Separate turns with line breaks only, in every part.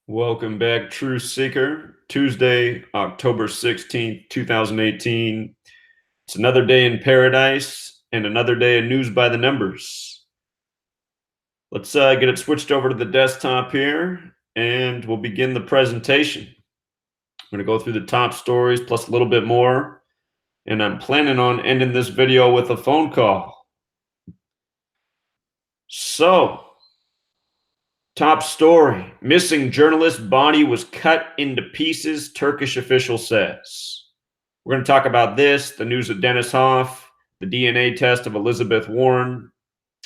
Welcome back, True Seeker. Tuesday, October 16th, 2018. It's another day in paradise and another day of news by the numbers. Let's get it switched over to the desktop here, and we'll begin the presentation. I'm going to go through the top stories plus a little bit more, and I'm planning on ending this video with a phone call. So, top story, missing journalist body was cut into pieces, Turkish official says. We're going to talk about this, the news of Dennis Hoff, the DNA test of Elizabeth Warren,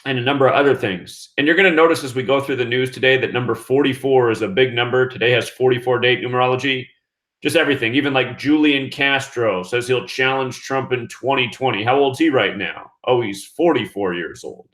and a number of other things. And you're going to notice as we go through the news today that number 44 is a big number. Today has 44 date numerology. Just everything, even like Julian Castro says he'll challenge Trump in 2020. How old's he right now? Oh, he's 44 years old.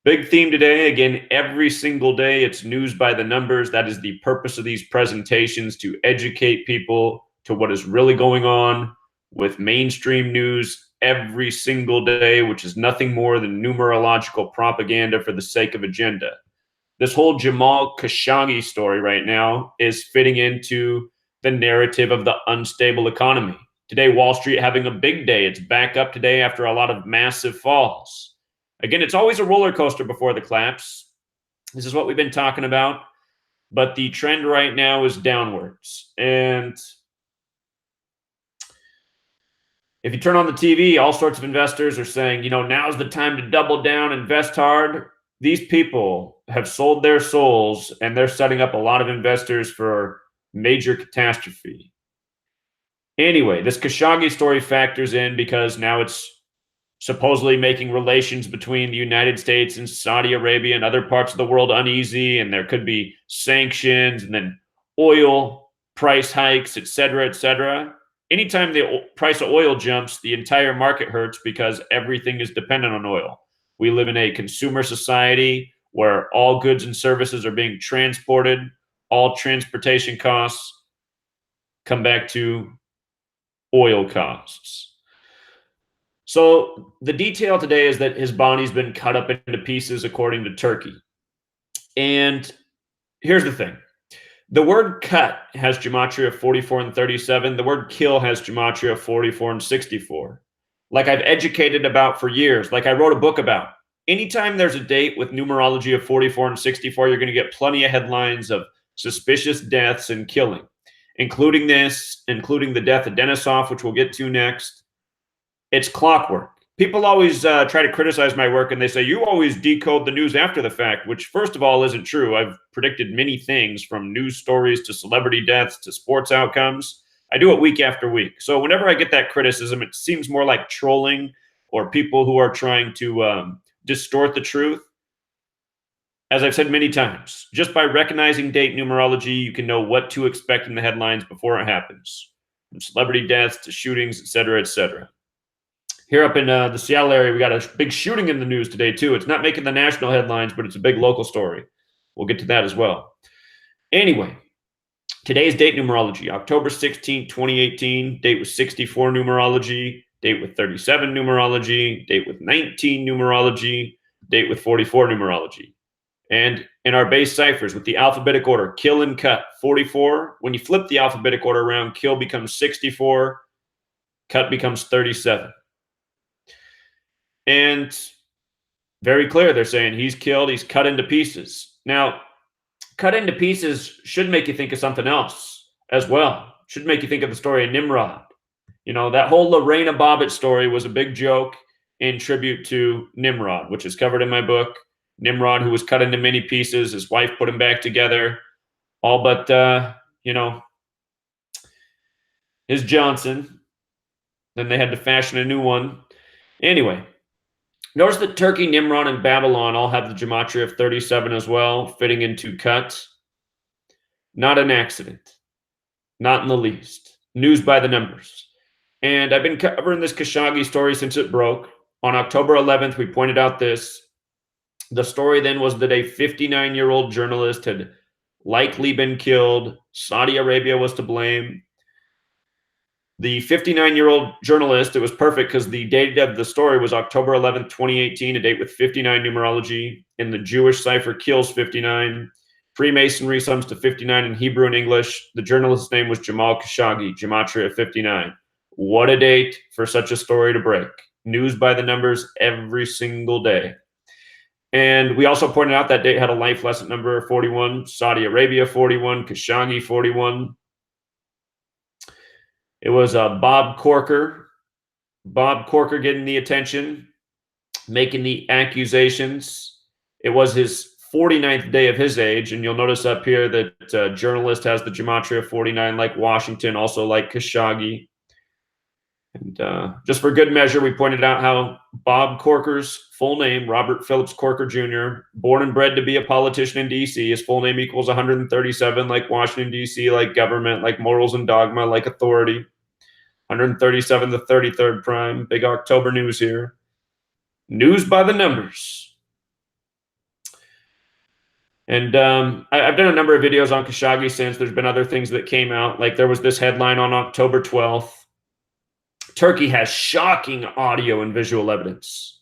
Big theme today. Again, every single day, it's news by the numbers. That is the purpose of these presentations, to educate people to what is really going on with mainstream news every single day, which is nothing more than numerological propaganda for the sake of agenda. This whole Jamal Khashoggi story right now is fitting into the narrative of the unstable economy. Today, Wall Street having a big day. It's back up today after a lot of massive falls. Again, it's always a roller coaster before the collapse. This is what we've been talking about. But the trend right now is downwards. And if you turn on the TV, all sorts of investors are saying, now's the time to double down, invest hard. These people have sold their souls, and they're setting up a lot of investors for major catastrophe. Anyway, this Khashoggi story factors in because now it's supposedly making relations between the United States and Saudi Arabia and other parts of the world uneasy, and there could be sanctions and then oil price hikes, et cetera, et cetera. Anytime the price of oil jumps, the entire market hurts because everything is dependent on oil. We live in a consumer society where all goods and services are being transported. All transportation costs come back to oil costs. So the detail today is that his body's been cut up into pieces according to Turkey. And here's the thing. The word cut has gematria of 44 and 37. The word kill has gematria of 44 and 64. Like I've educated about for years, like I wrote a book about. Anytime there's a date with numerology of 44 and 64, you're going to get plenty of headlines of suspicious deaths and killing, including the death of Dennis Hoff, which we'll get to next. It's clockwork. People always try to criticize my work, and they say, you always decode the news after the fact, which, first of all, isn't true. I've predicted many things, from news stories to celebrity deaths to sports outcomes. I do it week after week. So whenever I get that criticism, it seems more like trolling or people who are trying to distort the truth. As I've said many times, just by recognizing date numerology, you can know what to expect in the headlines before it happens, from celebrity deaths to shootings, et cetera, et cetera. Here up in the Seattle area, we got a big shooting in the news today, too. It's not making the national headlines, but it's a big local story. We'll get to that as well. Anyway, today's date numerology, October 16, 2018. Date with 64 numerology, date with 37 numerology, date with 19 numerology, date with 44 numerology. And in our base ciphers with the alphabetic order, kill and cut, 44. When you flip the alphabetic order around, kill becomes 64, cut becomes 37. And very clear, they're saying he's killed, he's cut into pieces. Now, cut into pieces should make you think of something else as well. Should make you think of the story of Nimrod. That whole Lorena Bobbitt story was a big joke in tribute to Nimrod, which is covered in my book. Nimrod, who was cut into many pieces, his wife put him back together, all but, his Johnson. Then they had to fashion a new one. Anyway, notice that Turkey, Nimrod, and Babylon all have the gematria of 37 as well, fitting into cuts. Not an accident. Not in the least. News by the numbers. And I've been covering this Khashoggi story since it broke. On October 11th, we pointed out this. The story then was that a 59-year-old journalist had likely been killed. Saudi Arabia was to blame. The 59-year-old journalist, it was perfect because the date of the story was October 11th, 2018, a date with 59 numerology. And the Jewish cipher kills 59. Freemasonry sums to 59 in Hebrew and English. The journalist's name was Jamal Khashoggi, Gematria 59. What a date for such a story to break. News by the numbers every single day. And we also pointed out that date had a life lesson number 41, Saudi Arabia 41, Khashoggi 41. It was Bob Corker. Bob Corker getting the attention, making the accusations. It was his 49th day of his age, and you'll notice up here that journalist has the Gematria 49 like Washington, also like Khashoggi. And just for good measure, we pointed out how Bob Corker's full name, Robert Phillips Corker Jr., born and bred to be a politician in D.C., his full name equals 137, like Washington, D.C., like government, like morals and dogma, like authority. 137, the 33rd prime. Big October news here. News by the numbers. And I've done a number of videos on Khashoggi since. There's been other things that came out. Like there was this headline on October 12th. Turkey has shocking audio and visual evidence.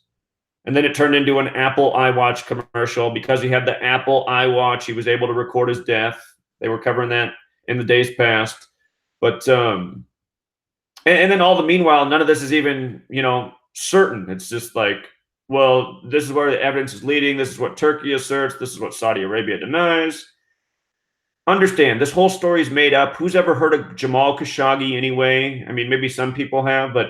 And then it turned into an Apple iWatch commercial. Because he had the Apple iWatch, he was able to record his death. They were covering that in the days past. But, and then all the meanwhile, none of this is even, certain. It's just like, well, this is where the evidence is leading. This is what Turkey asserts. This is what Saudi Arabia denies. Understand, this whole story is made up. Who's ever heard of Jamal Khashoggi anyway? I mean, maybe some people have, but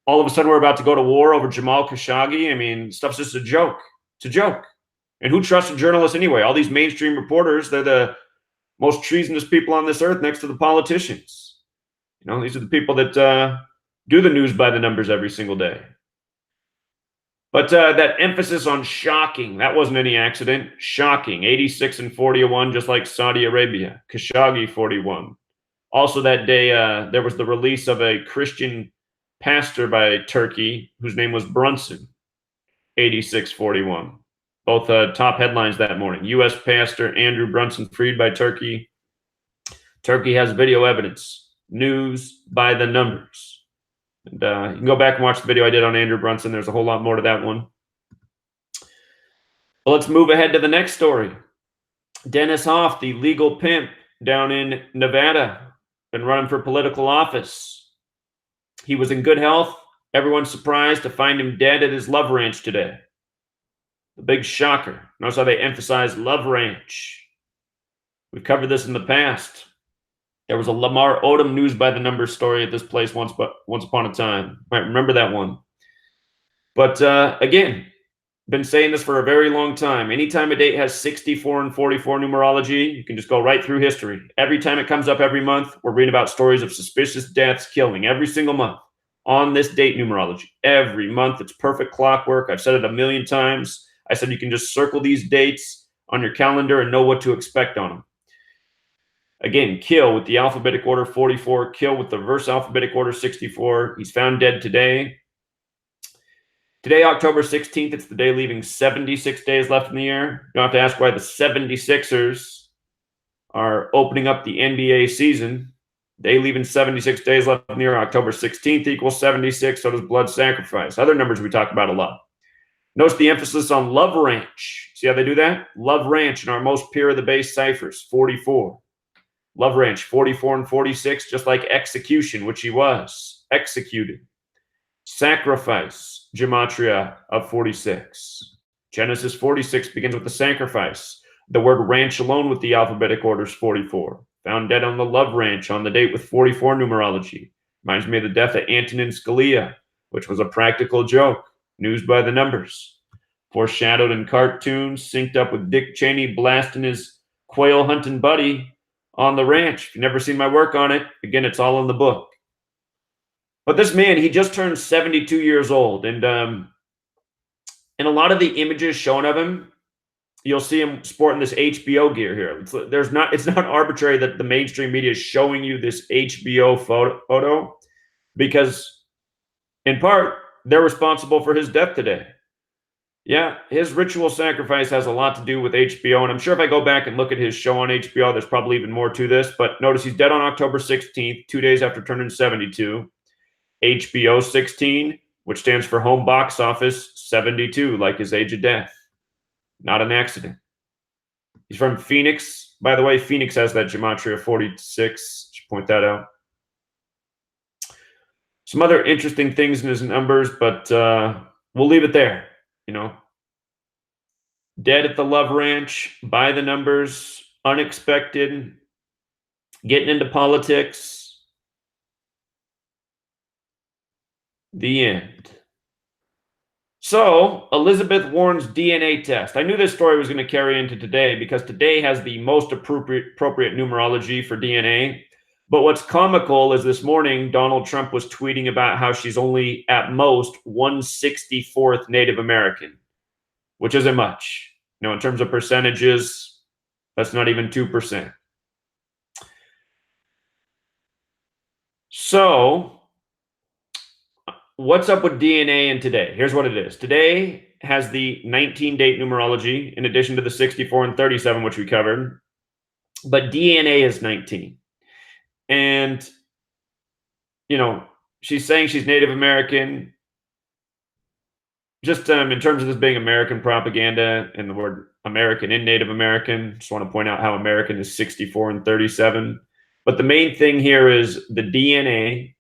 all of a sudden we're about to go to war over Jamal Khashoggi. I mean, stuff's just a joke. It's a joke. And who trusts a journalist anyway? All these mainstream reporters, they're the most treasonous people on this earth next to the politicians. These are the people that do the news by the numbers every single day. But that emphasis on shocking, that wasn't any accident. Shocking, 86 and 41, just like Saudi Arabia. Khashoggi 41. Also that day, there was the release of a Christian pastor by Turkey whose name was Brunson, 86-41. Both top headlines that morning. U.S. pastor Andrew Brunson freed by Turkey. Turkey has video evidence. News by the numbers. And you can go back and watch the video I did on Andrew Brunson. There's a whole lot more to that one. Well, let's move ahead to the next story. Dennis Hoff, the legal pimp down in Nevada, been running for political office. He was in good health. Everyone's surprised to find him dead at his love ranch today. The big shocker. Notice how they emphasize love ranch. We've covered this in the past. There was a Lamar Odom news by the numbers story at this place once upon a time. Might remember that one. But again, been saying this for a very long time. Anytime a date has 64 and 44 numerology, you can just go right through history. Every time it comes up every month, we're reading about stories of suspicious deaths, killing every single month on this date numerology. Every month, it's perfect clockwork. I've said it a million times. I said you can just circle these dates on your calendar and know what to expect on them. Again, kill with the alphabetic order 44, kill with the reverse alphabetic order 64. He's found dead today. Today, October 16th, it's the day leaving 76 days left in the year. You don't have to ask why the 76ers are opening up the NBA season. Day leaving 76 days left in the year. October 16th equals 76, so does blood sacrifice. Other numbers we talk about a lot. Notice the emphasis on Love Ranch. See how they do that? Love Ranch in our most pure of the base ciphers, 44. Love Ranch, 44 and 46, just like execution, which he was, executed. Sacrifice, Gematria of 46. Genesis 46 begins with the sacrifice. The word ranch alone with the alphabetic order is 44. Found dead on the Love Ranch on the date with 44 numerology. Reminds me of the death of Antonin Scalia, which was a practical joke. News by the numbers. Foreshadowed in cartoons, synced up with Dick Cheney blasting his quail hunting buddy on the ranch. If you've never seen my work on it, again, it's all in the book. But this man, he just turned 72 years old. And in a lot of the images shown of him, you'll see him sporting this HBO gear here. It's not arbitrary that the mainstream media is showing you this HBO photo because, in part, they're responsible for his death today. Yeah, his ritual sacrifice has a lot to do with HBO, and I'm sure if I go back and look at his show on HBO, there's probably even more to this, but notice he's dead on October 16th, 2 days after turning 72. HBO 16, which stands for home box office 72, like his age of death. Not an accident. He's from Phoenix. By the way, Phoenix has that gematria 46. Should point that out. Some other interesting things in his numbers, but we'll leave it there. You know, dead at the Love Ranch, by the numbers, unexpected, getting into politics. The end. So, Elizabeth Warren's DNA test. I knew this story was going to carry into today because today has the most appropriate numerology for DNA. But what's comical is this morning, Donald Trump was tweeting about how she's only at most 164th Native American, which isn't much. You know, in terms of percentages, that's not even 2%. So, what's up with DNA in today? Here's what it is. Today has the 19-date numerology in addition to the 64 and 37, which we covered. But DNA is 19. And, you know, she's saying she's Native American. Just in terms of this being American propaganda and the word American in Native American, just want to point out how American is 64 and 37. But the main thing here is the DNA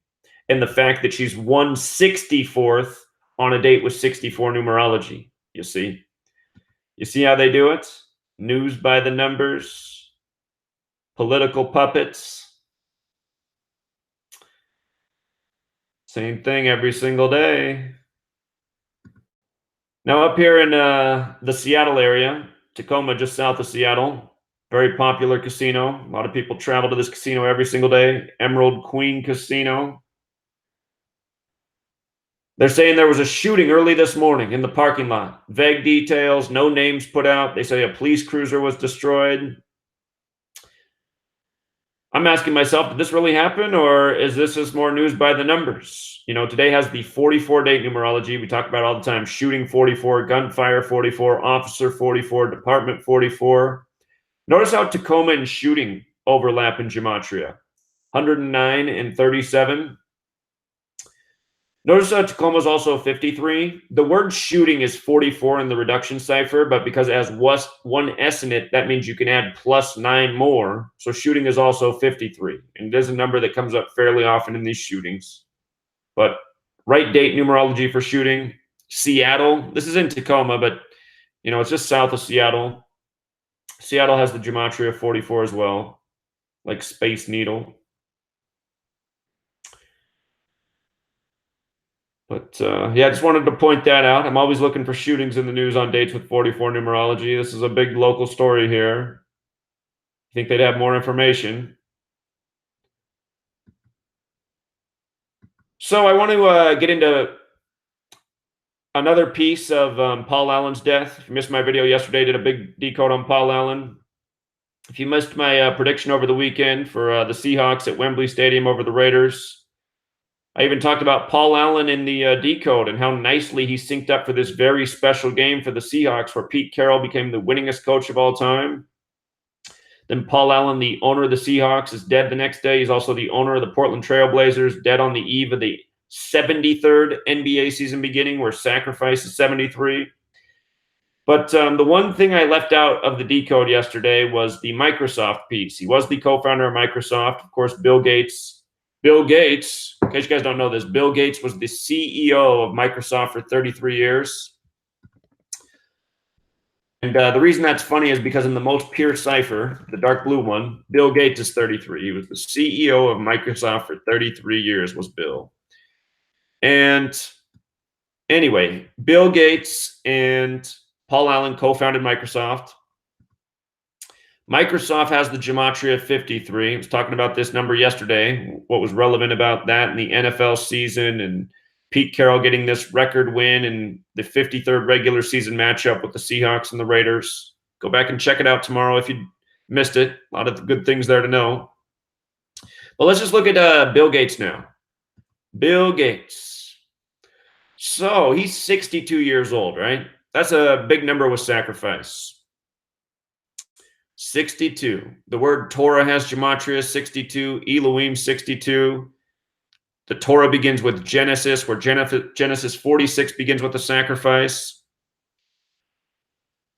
and the fact that she's 164th on a date with 64 numerology. You see how they do it? News by the numbers, political puppets. Same thing every single day. Now up here in the Seattle area, Tacoma, just south of Seattle, very popular casino. A lot of people travel to this casino every single day. Emerald Queen Casino. They're saying there was a shooting early this morning in the parking lot. Vague details, no names put out. They say a police cruiser was destroyed. I'm asking myself, did this really happen, or is this just more news by the numbers? You know, today has the 44-date numerology. We talk about all the time. Shooting 44, gunfire 44, officer 44, department 44. Notice how Tacoma and shooting overlap in gematria. 109 and 37. Notice that Tacoma is also 53. The word shooting is 44 in the reduction cipher, but because it has one S in it, that means you can add plus 9 more. So shooting is also 53. And it is a number that comes up fairly often in these shootings. But right date numerology for shooting. Seattle. This is in Tacoma, but you know, it's just south of Seattle. Seattle has the gematria 44 as well, like Space Needle. But yeah, I just wanted to point that out. I'm always looking for shootings in the news on dates with 44 numerology. This is a big local story here. I think they'd have more information. So I want to get into another piece of Paul Allen's death. If you missed my video yesterday, I did a big decode on Paul Allen. If you missed my prediction over the weekend for the Seahawks at Wembley Stadium over the Raiders, I even talked about Paul Allen in the decode and how nicely he synced up for this very special game for the Seahawks, where Pete Carroll became the winningest coach of all time. Then Paul Allen, the owner of the Seahawks, is dead the next day. He's also the owner of the Portland Trail Blazers, dead on the eve of the 73rd NBA season beginning, where sacrifice is 73. But the one thing I left out of the decode yesterday was the Microsoft piece. He was the co-founder of Microsoft. Of course, Bill Gates, in case you guys don't know this, Bill Gates was the CEO of Microsoft for 33 years. And the reason that's funny is because in the most pure cipher, the dark blue one, Bill Gates is 33. He was the CEO of Microsoft for 33 years, was Bill. And anyway, Bill Gates and Paul Allen co-founded Microsoft. Microsoft has the gematria 53. I was talking about this number yesterday, what was relevant about that in the NFL season, and Pete Carroll getting this record win in the 53rd regular season matchup with the Seahawks and the Raiders. Go back and check it out tomorrow if you missed it. A lot of good things there to know. But let's just look at Bill Gates now. Bill Gates. So he's 62 years old, right? That's a big number with sacrifice. 62. The word Torah has gematria 62, Elohim 62. The Torah begins with Genesis, where Genesis 46 begins with the sacrifice.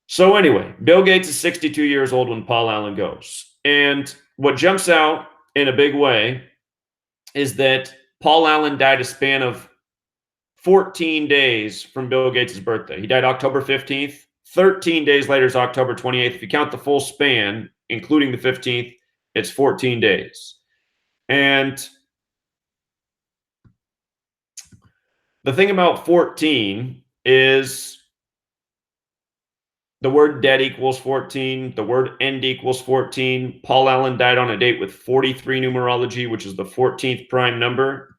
So anyway, Bill Gates is 62 years old when Paul Allen goes. And what jumps out in a big way is that Paul Allen died a span of 14 days from Bill Gates' birthday. He died October 15th. 13 days later is October 28th. If you count the full span, including the 15th, it's 14 days. And the thing about 14 is the word dead equals 14. The word end equals 14. Paul Allen died on a date with 43 numerology, which is the 14th prime number.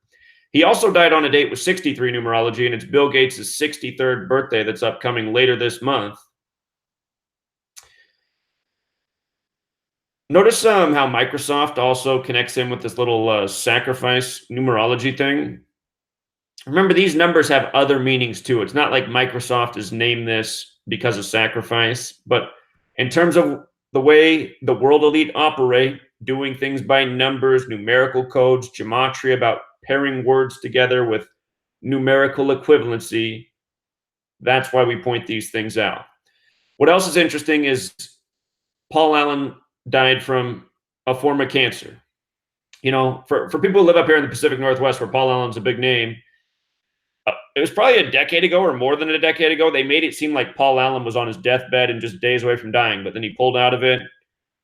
He also died on a date with 63 numerology, and it's Bill Gates' 63rd birthday that's upcoming later this month. Notice how Microsoft also connects in with this little sacrifice numerology thing. Remember, these numbers have other meanings too. It's not like Microsoft has named this because of sacrifice, but in terms of the way the world elite operate, doing things by numbers, numerical codes, gematria, about pairing words together with numerical equivalency, that's why we point these things out. What else is interesting is Paul Allen died from a form of cancer. You know, for people who live up here in the Pacific Northwest, where Paul Allen's a big name, it was probably a decade ago or more than a decade ago. They made it seem like Paul Allen was on his deathbed and just days away from dying, but then he pulled out of it,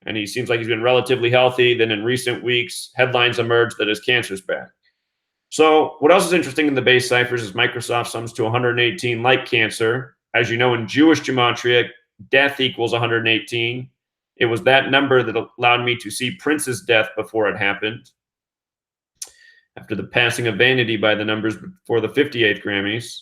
and he seems like he's been relatively healthy. Then in recent weeks, headlines emerged that his cancer's back. So what else is interesting in the base ciphers is Microsoft sums to 118 like cancer. As you know, in Jewish gematria, death equals 118. It was that number that allowed me to see Prince's death before it happened, after the passing of Vanity by the numbers before the 58th Grammys.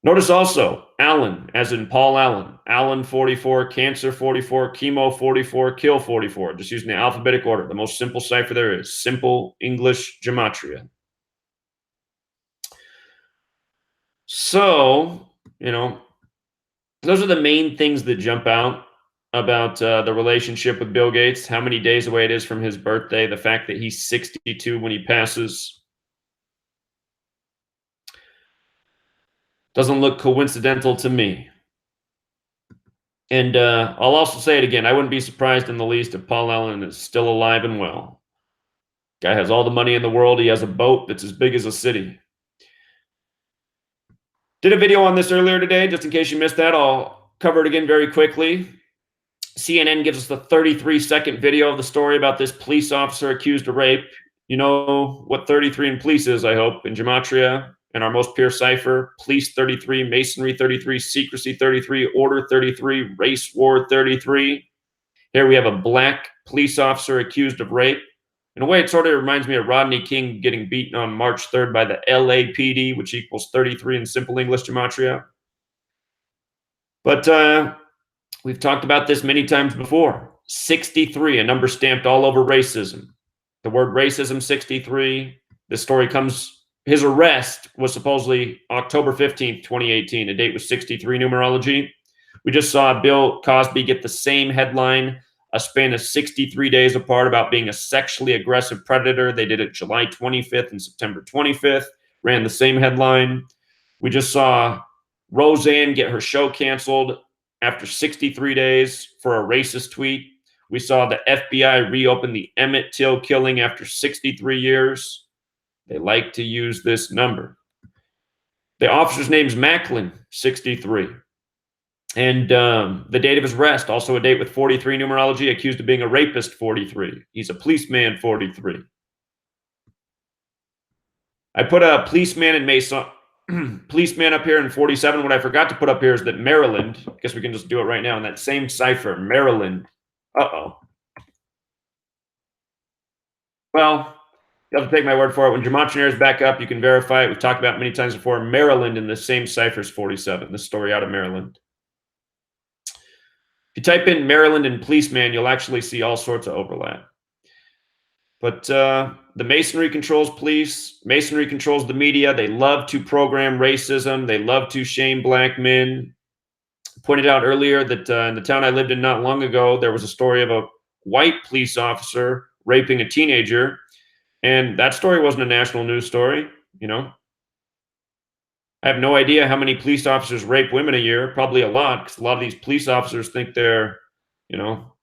Notice also Allen, as in Paul Allen. Allen 44, Cancer 44, Chemo 44, Kill 44. Just using the alphabetic order. The most simple cipher there is. Simple English gematria. So, you know, those are the main things that jump out about the relationship with Bill Gates, how many days away it is from his birthday, the fact that he's 62 when he passes. Doesn't look coincidental to me. And I'll also say it again. I wouldn't be surprised in the least if Paul Allen is still alive and well. Guy has all the money in the world. He has a boat that's as big as a city. Did a video on this earlier today. Just in case you missed that, I'll cover it again very quickly. CNN gives us the 33-second video of the story about this police officer accused of rape. You know what 33 in police is, I hope, in gematria, in our most pure cipher. Police 33, Masonry 33, Secrecy 33, Order 33, Race War 33. Here we have a black police officer accused of rape. In a way, it sort of reminds me of Rodney King getting beaten on March 3rd by the LAPD, which equals 33 in simple English gematria. But we've talked about this many times before. 63, a number stamped all over racism. The word racism, 63. This story comes, his arrest was supposedly October 15th, 2018. A date with 63 numerology. We just saw Bill Cosby get the same headline, a span of 63 days apart, about being a sexually aggressive predator. They did it July 25th and September 25th, ran the same headline. We just saw Roseanne get her show canceled after 63 days for a racist tweet. We saw the FBI reopen the Emmett Till killing after 63 years. They like to use this number. The officer's name's Macklin, 63. And the date of his arrest, also a date with 43 numerology, accused of being a rapist, 43. He's a policeman, 43. I put a policeman in Mason. Policeman up here in 47. What I forgot to put up here is that Maryland, I guess we can just do it right now in that same cipher, Maryland. Uh-oh. Well, you have to take my word for it. When gematria is back up, you can verify it. We've talked about it many times before. Maryland in the same cipher is 47. This story out of Maryland. If you type in Maryland and policeman, you'll actually see all sorts of overlap. But the Masonry controls police. Masonry controls the media. They love to program racism. They love to shame black men. Pointed out earlier that in the town I lived in not long ago, there was a story of a white police officer raping a teenager. And that story wasn't a national news story, you know. I have no idea how many police officers rape women a year. Probably a lot, because a lot of these police officers think they're, you know,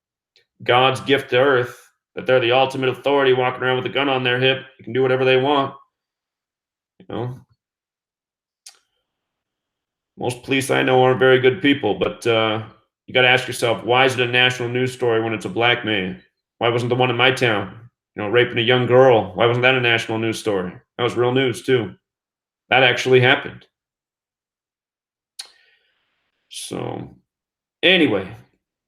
God's gift to earth, that they're the ultimate authority walking around with a gun on their hip. They can do whatever they want. You know, most police I know aren't very good people, but you got to ask yourself, why is it a national news story when it's a black man? Why wasn't the one in my town, raping a young girl? Why wasn't that a national news story? That was real news too. That actually happened. So anyway,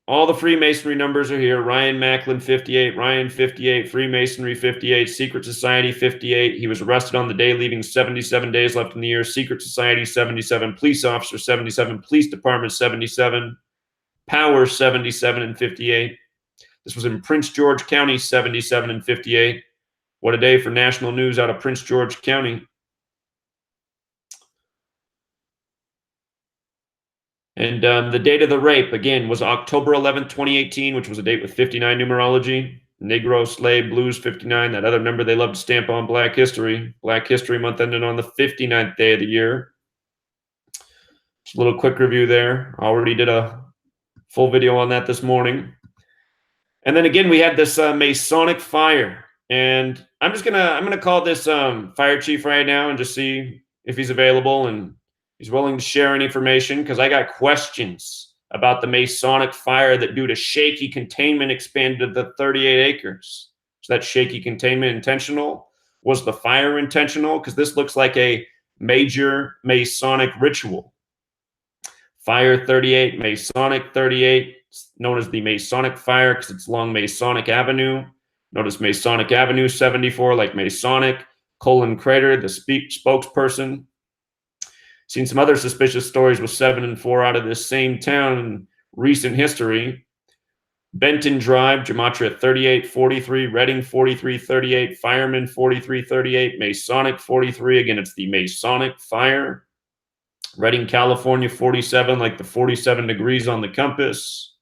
all the Freemasonry numbers are here. Ryan Macklin, 58. Ryan, 58. Freemasonry, 58. Secret Society, 58. He was arrested on the day, leaving 77 days left in the year. Secret Society, 77. Police officer, 77. Police department, 77. Power, 77 and 58. This was in Prince George County, 77 and 58. What a day for national news out of Prince George County. And the date of the rape, again, was October 11th, 2018, which was a date with 59 numerology. Negro, slave, blues, 59, that other number they love to stamp on Black History. Black History Month ended on the 59th day of the year. Just a little quick review there. Already did a full video on that this morning. And then again, we had this Masonic Fire. And I'm gonna call this fire chief right now and just see if he's available and he's willing to share any information, because I got questions about the Masonic Fire that, due to shaky containment, expanded to 38 acres. So that shaky containment intentional? Was the fire intentional? Because this looks like a major Masonic ritual. Fire 38, Masonic 38, known as the Masonic Fire because it's along Masonic Avenue. Notice Masonic Avenue 74, like Masonic. Colin Crater, the spokesperson. Seen some other suspicious stories with 7 and 4 out of this same town in recent history. Benton Drive, Gematria 3843, Reading 4338, Fireman 4338, Masonic 43. Again, it's the Masonic Fire. Reading, California 47, like the 47 degrees on the compass.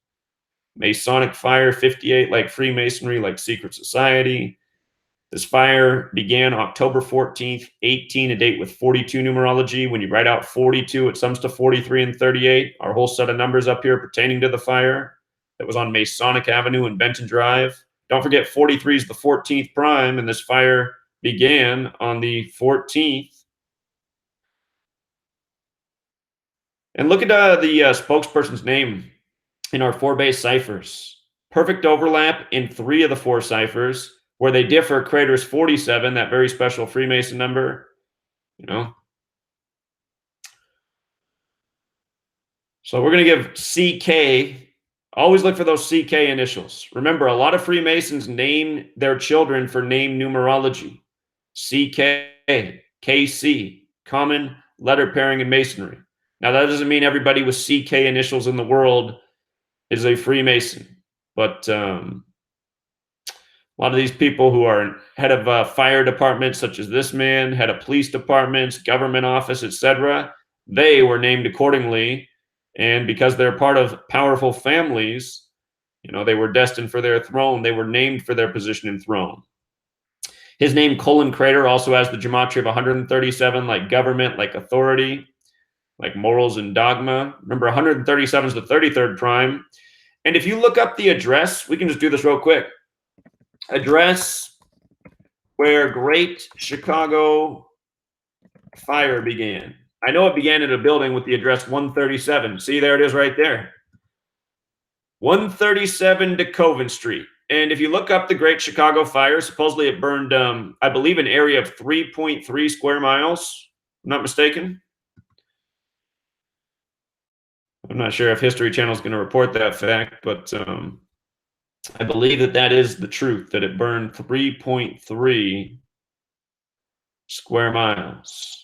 Masonic Fire 58, like Freemasonry, like Secret Society. This fire began October 14th, 18, a date with 42 numerology. When you write out 42, it sums to 43 and 38. Our whole set of numbers up here pertaining to the fire that was on Masonic Avenue and Benton Drive. Don't forget 43 is the 14th prime, and this fire began on the 14th. And look at the spokesperson's name in our 4 base ciphers. Perfect overlap in 3 of the 4 ciphers. Where they differ, Crater's 47, that very special Freemason number, So we're going to give CK. Always look for those CK initials. Remember, a lot of Freemasons name their children for name numerology. CK, KC, common letter pairing in Masonry. Now, that doesn't mean everybody with CK initials in the world is a Freemason, but a lot of these people who are head of fire departments, such as this man, head of police departments, government office, etc., they were named accordingly. And because they're part of powerful families, they were destined for their throne. They were named for their position in throne. His name, Colin Crater, also has the gematria of 137, like government, like authority, like morals and dogma. Remember, 137 is the 33rd prime. And if you look up the address, we can just do this real quick. Address where Great Chicago Fire began. I know it began at a building with the address 137. See, there it is right there. 137 DeKoven Street. And if you look up the Great Chicago Fire, supposedly it burned, I believe, an area of 3.3 square miles. I'm not mistaken. I'm not sure if History Channel is going to report that fact, but I believe that is the truth, that it burned 3.3 square miles.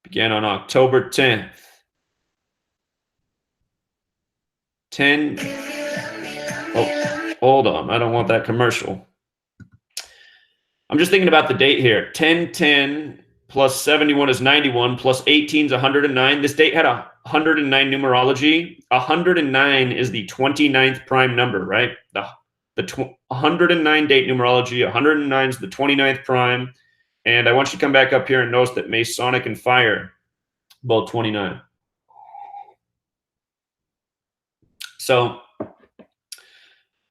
Began on October 10th. 10. Oh, hold on. I don't want that commercial. I'm just thinking about the date here. 1010 plus 71 is 91, plus 18 is 109. This date had 109 numerology. 109 is the 29th prime number, right? The 109 date numerology. 109 is the 29th prime. And I want you to come back up here and notice that Masonic and Fire, both 29. So,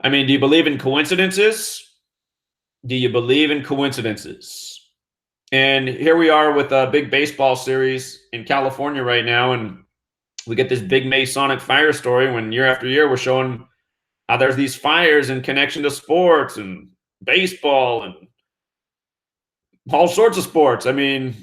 I mean, do you believe in coincidences? Do you believe in coincidences? And here we are with a big baseball series in California right now, and we get this big Masonic Fire story when year after year we're showing how there's these fires in connection to sports and baseball and all sorts of sports. I mean,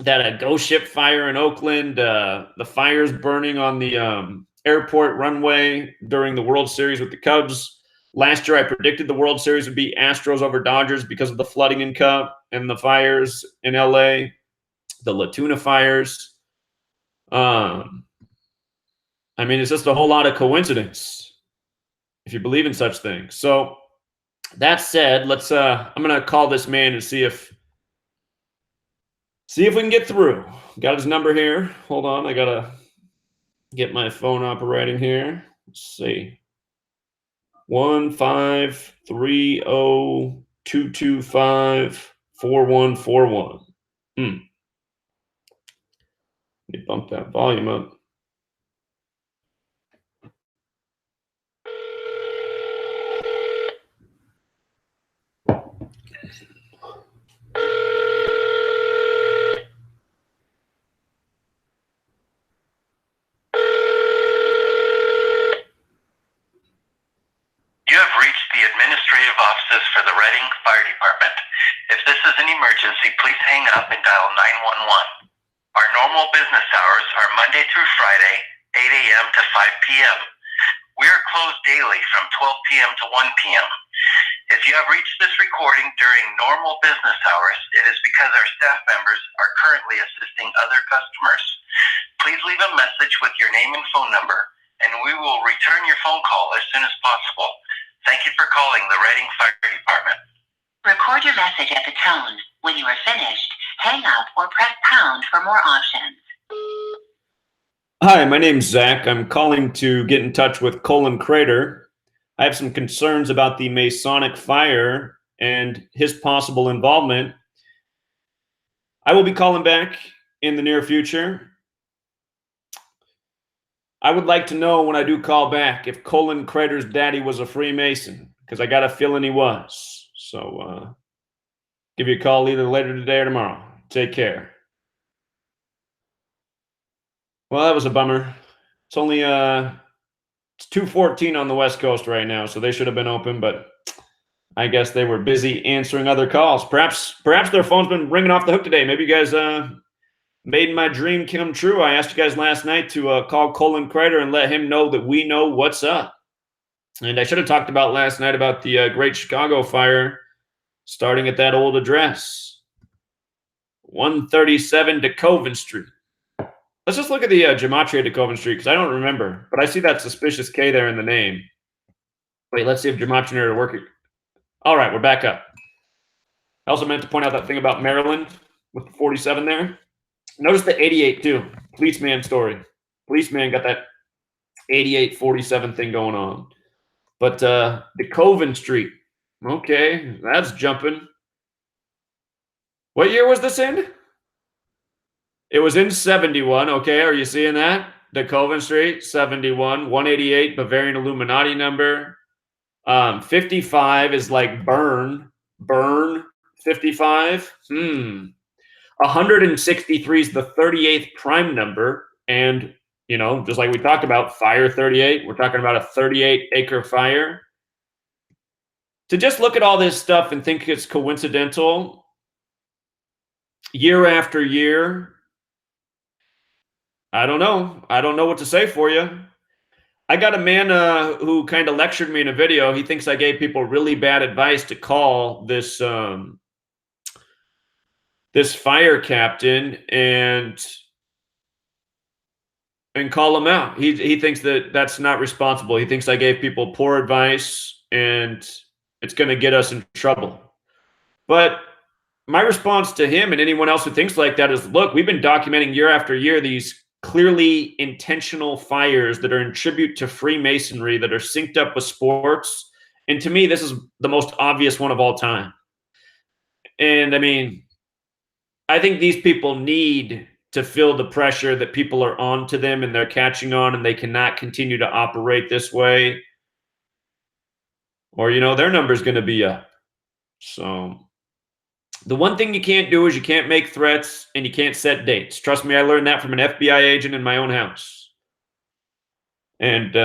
that ghost ship fire in Oakland, the fires burning on the airport runway during the World Series with the Cubs. Last year, I predicted the World Series would be Astros over Dodgers because of the flooding in Cup and the fires in LA, the La Tuna fires. I mean, it's just a whole lot of coincidence if you believe in such things. So that said, let's I'm gonna call this man and see if we can get through. Got his number here. Hold on, I gotta get my phone operating here. Let's see. 1-530-225-4141. Let me bump that volume up.
You have reached the administrative offices for the Reading Fire Department. If this is an emergency, please hang up and dial 911. Our normal business hours are Monday through Friday, 8 a.m. to 5 p.m. We are closed daily from 12 p.m. to 1 p.m. If you have reached this recording during normal business hours, it is because our staff members are currently assisting other customers. Please leave a message with your name and phone number, and we will return your phone call as soon as possible. Thank you for calling the Reading Fire Department. Record your message at the tone. When you are finished, hang up or press pound for more options.
Hi, my name's Zach. I'm calling to get in touch with Colin Crater. I have some concerns about the Masonic Fire and his possible involvement. I will be calling back in the near future. I would like to know when I do call back if Colin Crater's daddy was a Freemason, because I got a feeling he was. So give you a call either later today or tomorrow. Take care. Well, that was a bummer. It's only it's 2:14 on the West Coast right now, so they should have been open, but I guess they were busy answering other calls. Perhaps their phone's been ringing off the hook today. Maybe you guys made my dream come true. I asked you guys last night to call Colin Crater and let him know that we know what's up. And I should have talked about last night about the Great Chicago Fire starting at that old address, 137 DeKoven Street. Let's just look at the gematria of DeKoven Street because I don't remember, but I see that suspicious K there in the name. Wait, let's see if gematria are working. All right, we're back up. I also meant to point out that thing about Maryland with the 47 there. Notice the 88 too. Policeman story. Policeman got that 88-47 thing going on. But DeKoven Street. Okay, that's jumping. What year was this in? It was in 71. Okay, are you seeing that? DeKoven Street, 71. 188, Bavarian Illuminati number. 55 is like burn. 55. 163 is the 38th prime number. And, you know, just like we talked about, fire 38, we're talking about a 38-acre fire. To just look at all this stuff and think it's coincidental year after year, I don't know. I don't know what to say for you. I got a man who kind of lectured me in a video. He thinks I gave people really bad advice to call this this fire captain and call him out. He thinks that that's not responsible. He thinks I gave people poor advice and it's going to get us in trouble. But my response to him and anyone else who thinks like that is, look, we've been documenting year after year these clearly intentional fires that are in tribute to Freemasonry that are synced up with sports. And to me, this is the most obvious one of all time. And I mean, I think these people need to feel the pressure that people are on to them and they're catching on and they cannot continue to operate this way, or, their number's going to be up. So the one thing you can't do is you can't make threats and you can't set dates. Trust me, I learned that from an FBI agent in my own house. And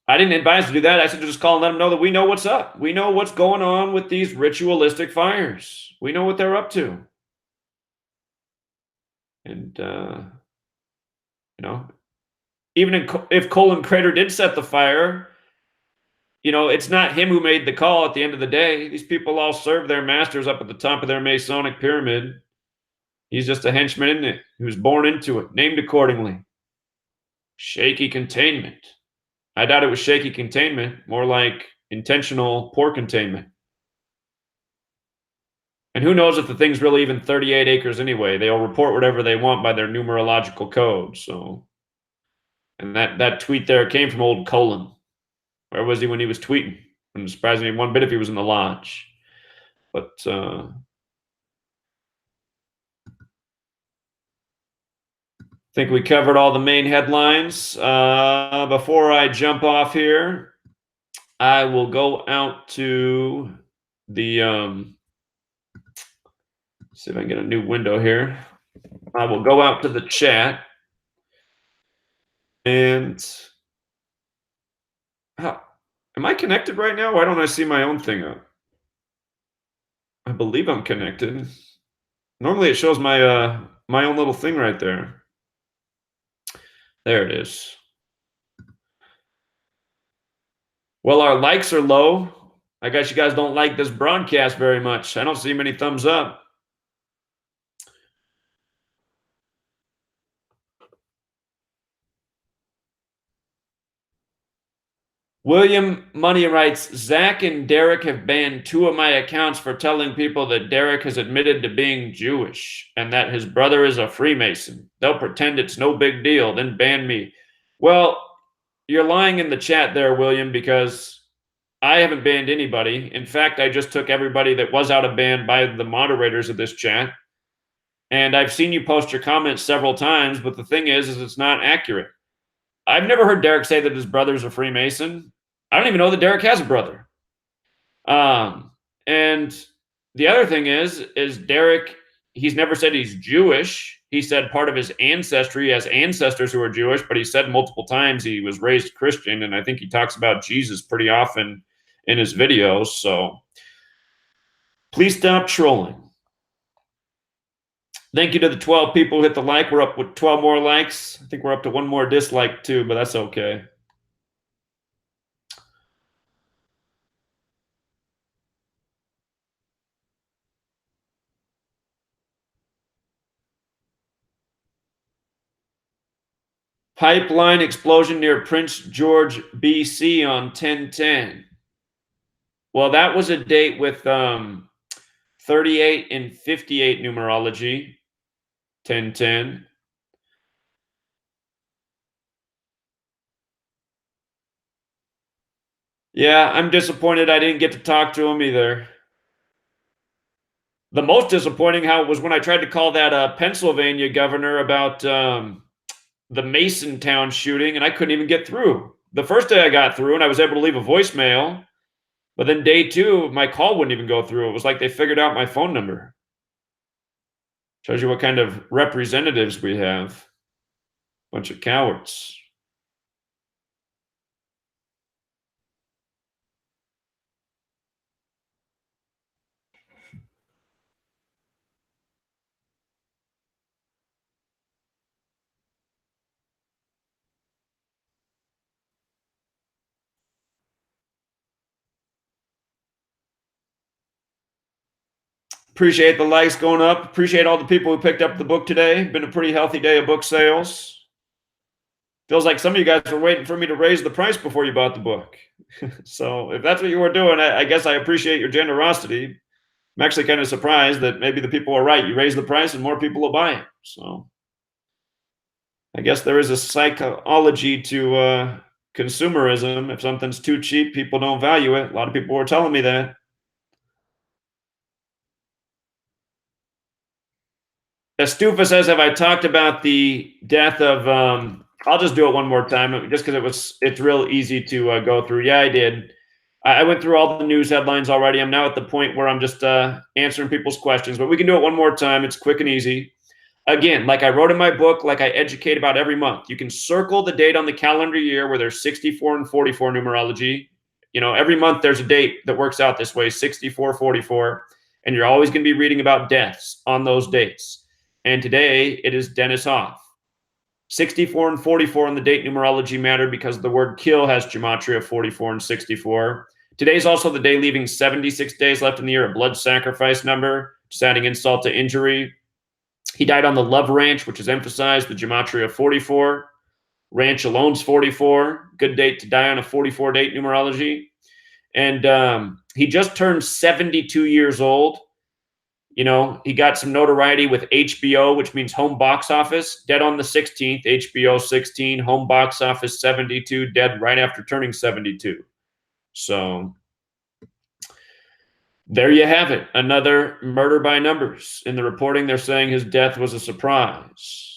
I didn't advise to do that. I said to just call and let them know that we know what's up. We know what's going on with these ritualistic fires. We know what they're up to. And, even if Colin Crater did set the fire, it's not him who made the call at the end of the day. These people all serve their masters up at the top of their Masonic pyramid. He's just a henchman in it. He was born into it, named accordingly. Shaky containment. I doubt it was shaky containment, more like intentional poor containment. And who knows if the thing's really even 38 acres anyway. They'll report whatever they want by their numerological code. So, and that tweet there came from old Colin. Where was he when he was tweeting? Wouldn't surprise me one bit if he was in the lodge. But I think we covered all the main headlines. Before I jump off here, I will go out to the see if I can get a new window here. I will go out to the chat and am I connected right now? Why don't I see my own thing up? I believe I'm connected. Normally it shows my my own little thing right there. There it is. Well, our likes are low. I guess you guys don't like this broadcast very much. I don't see many thumbs up. William Money writes, Zach and Derek have banned 2 of my accounts for telling people that Derek has admitted to being Jewish and that his brother is a Freemason. They'll pretend it's no big deal, then ban me. Well, you're lying in the chat there, William, because I haven't banned anybody. In fact, I just took everybody that was out of ban by the moderators of this chat. And I've seen you post your comments several times, but the thing is it's not accurate. I've never heard Derek say that his brother's a Freemason. I don't even know that Derek has a brother. And the other thing is Derek, he's never said he's Jewish. He said part of his ancestry, he has ancestors who are Jewish, but he said multiple times he was raised Christian, and I think he talks about Jesus pretty often in his videos. So please stop trolling. Thank you to the 12 people who hit the like. We're up with 12 more likes. I think we're up to 1 more dislike too, but that's okay. Pipeline explosion near Prince George, BC on 10/10. Well, that was a date with 38 and 58 numerology, 10/10. Yeah, I'm disappointed I didn't get to talk to him either. The most disappointing was when I tried to call that Pennsylvania governor about the Masontown shooting, and I couldn't even get through. The first day I got through, and I was able to leave a voicemail, but then day 2, my call wouldn't even go through. It was like they figured out my phone number. Shows you what kind of representatives we have. Bunch of cowards. Appreciate the likes going up. Appreciate all the people who picked up the book today. Been a pretty healthy day of book sales. Feels like some of you guys were waiting for me to raise the price before you bought the book. So if that's what you were doing, I guess I appreciate your generosity. I'm actually kind of surprised that maybe the people are right. You raise the price and more people will buy it. So I guess there is a psychology to consumerism. If something's too cheap, people don't value it. A lot of people were telling me that. Estufa says, have I talked about the death of, I'll just do it one more time just because it's real easy to go through. Yeah, I did. I went through all the news headlines already. I'm now at the point where I'm just answering people's questions, but we can do it one more time. It's quick and easy. Again, like I wrote in my book, like I educate about every month, you can circle the date on the calendar year where there's 64 and 44 numerology. You know, every month there's a date that works out this way, 64, 44, and you're always going to be reading about deaths on those dates. And today it is Dennis Hoff. 64 and 44 on the date numerology matter because the word kill has gematria of 44 and 64. Today's also the day leaving 76 days left in the year, a blood sacrifice number, just adding insult to injury. He died on the Love Ranch, which is emphasized, the gematria of 44. Ranch alone's 44. Good date to die on a 44 date numerology. And he just turned 72 years old. You know, he got some notoriety with HBO, which means home box office. Dead on the 16th, HBO 16, home box office 72, dead right after turning 72. So there you have it. Another murder by numbers. In the reporting, they're saying his death was a surprise.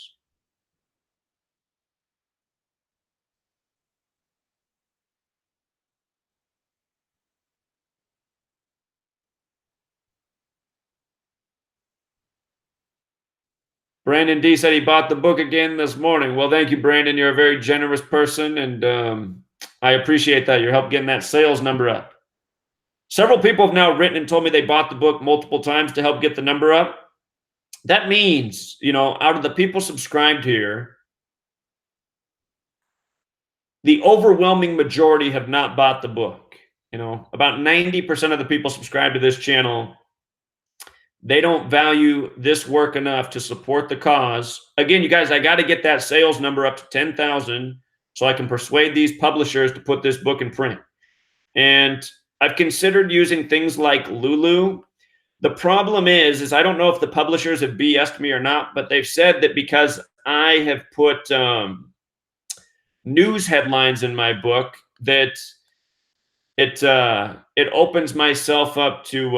Brandon D said he bought the book again this morning. Well, thank you, Brandon. You're a very generous person, and I appreciate that. Your help getting that sales number up. Several people have now written and told me they bought the book multiple times to help get the number up. That means, you know, out of the people subscribed here, the overwhelming majority have not bought the book. You know, about 90% of the people subscribed to this channel, they don't value this work enough to support the cause. Again, you guys, I got to get that sales number up to 10,000 so I can persuade these publishers to put this book in print. And I've considered using things like Lulu. The problem is I don't know if the publishers have BS'd me or not, but they've said that because I have put news headlines in my book, that it opens myself up to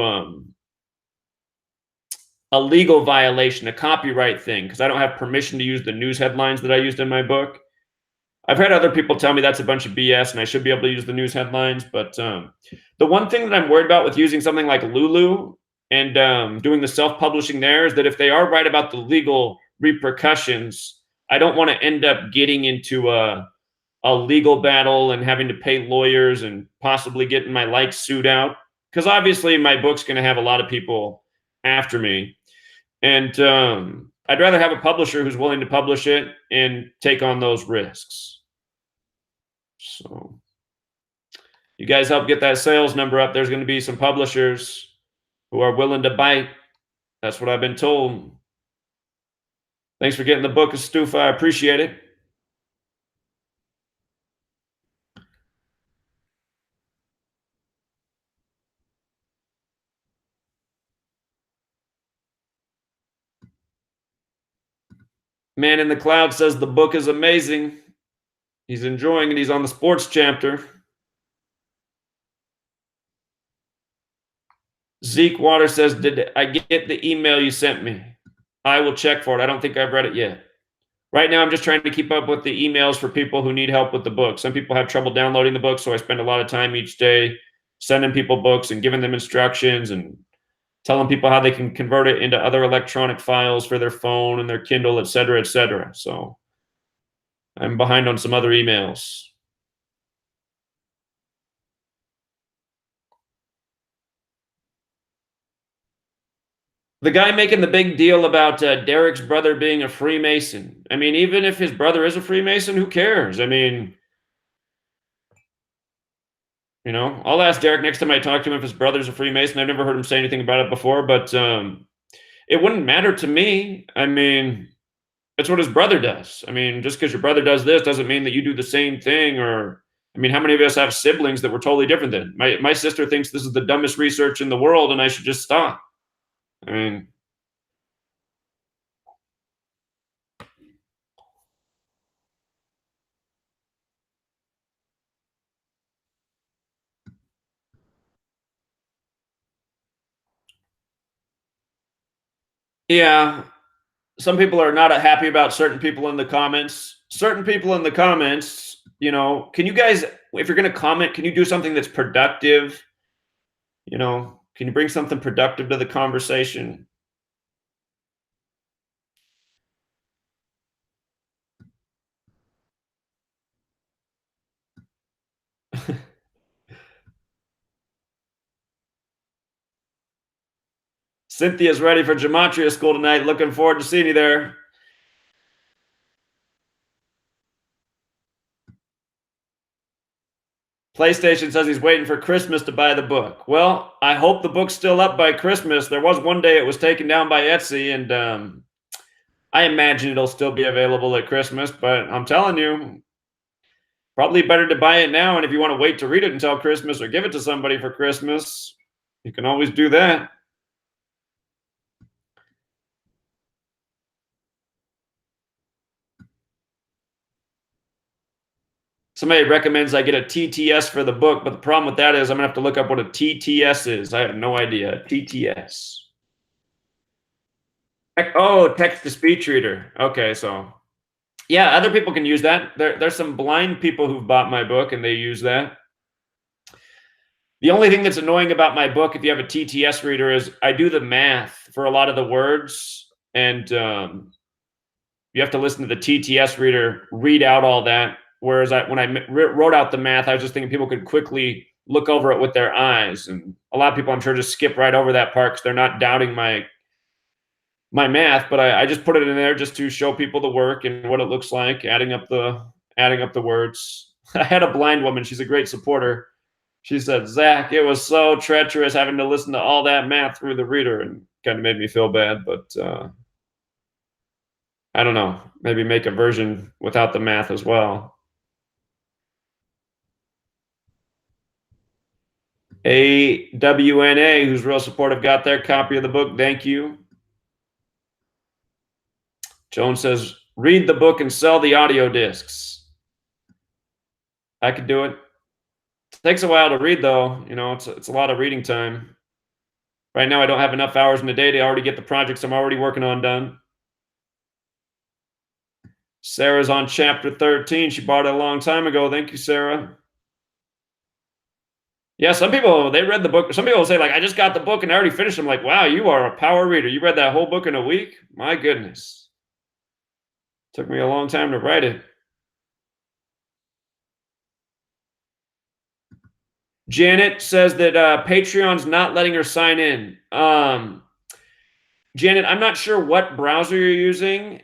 a legal violation, a copyright thing, because I don't have permission to use the news headlines that I used in my book. I've had other people tell me that's a bunch of BS and I should be able to use the news headlines. But the one thing that I'm worried about with using something like Lulu and doing the self-publishing there is that if they are right about the legal repercussions, I don't want to end up getting into a legal battle and having to pay lawyers and possibly getting my likes sued out. Because obviously my book's going to have a lot of people after me. And I'd rather have a publisher who's willing to publish it and take on those risks. So you guys help get that sales number up. There's going to be some publishers who are willing to bite. That's what I've been told. Thanks for getting the book, Stufa. I appreciate it. Man in the Cloud says the book is amazing. He's enjoying it. He's on the sports chapter. Zeke Water says, did I get the email you sent me? I will check for it. I don't think I've read it yet. Right now, I'm just trying to keep up with the emails for people who need help with the book. Some people have trouble downloading the book, so I spend a lot of time each day sending people books and giving them instructions and telling people how they can convert it into other electronic files for their phone and their Kindle, et cetera, et cetera. So I'm behind on some other emails. The guy making the big deal about Derek's brother being a Freemason. I mean, even if his brother is a Freemason, who cares? I mean, you know, I'll ask Derek next time I talk to him if his brother's a Freemason. I've never heard him say anything about it before, but it wouldn't matter to me. I mean, it's what his brother does. I mean, just because your brother does this doesn't mean that you do the same thing. Or, I mean, how many of us have siblings that were totally different than? My sister thinks this is the dumbest research in the world and I should just stop. I mean, yeah. some people are not happy about certain people in the comments. Certain people in the comments, you know, can you guys, if you're going to comment, can you do something that's productive? You know, can you bring something productive to the conversation? Cynthia's ready for gematria school tonight. Looking forward to seeing you there. PlayStation says he's waiting for Christmas to buy the book. Well, I hope the book's still up by Christmas. There was one day it was taken down by Etsy, and I imagine it'll still be available at Christmas, but I'm telling you, probably better to buy it now. And if you want to wait to read it until Christmas or give it to somebody for Christmas, you can always do that. Somebody recommends I get a TTS for the book, but the problem with that is I'm going to have to look up what a TTS is. I have no idea. TTS. Oh, text-to-speech reader. Okay, so yeah, other people can use that. There's some blind people who've bought my book and they use that. The only thing that's annoying about my book, if you have a TTS reader, is I do the math for a lot of the words, and you have to listen to the TTS reader read out all that. Whereas when I wrote out the math, I was just thinking people could quickly look over it with their eyes, and a lot of people, I'm sure, just skip right over that part because they're not doubting my math. But I just put it in there just to show people the work and what it looks like, adding up the words. I had a blind woman. She's a great supporter. She said, Zach, it was so treacherous having to listen to all that math through the reader, and kind of made me feel bad. But I don't know. Maybe make a version without the math as well. AWNA, who's real supportive, got their copy of the book. Thank you. Jones says, read the book and sell the audio discs. I could do it. It takes a while to read, though. You know, it's a lot of reading time. Right now, I don't have enough hours in the day to already get the projects I'm already working on done. Sarah's on chapter 13. She bought it a long time ago. Thank you, Sarah. Yeah, some people, they read the book. Some people say, like, I just got the book and I already finished. I'm like, wow, you are a power reader. You read that whole book in a week? My goodness. Took me a long time to write it. Janet says that Patreon's not letting her sign in. Janet, I'm not sure what browser you're using.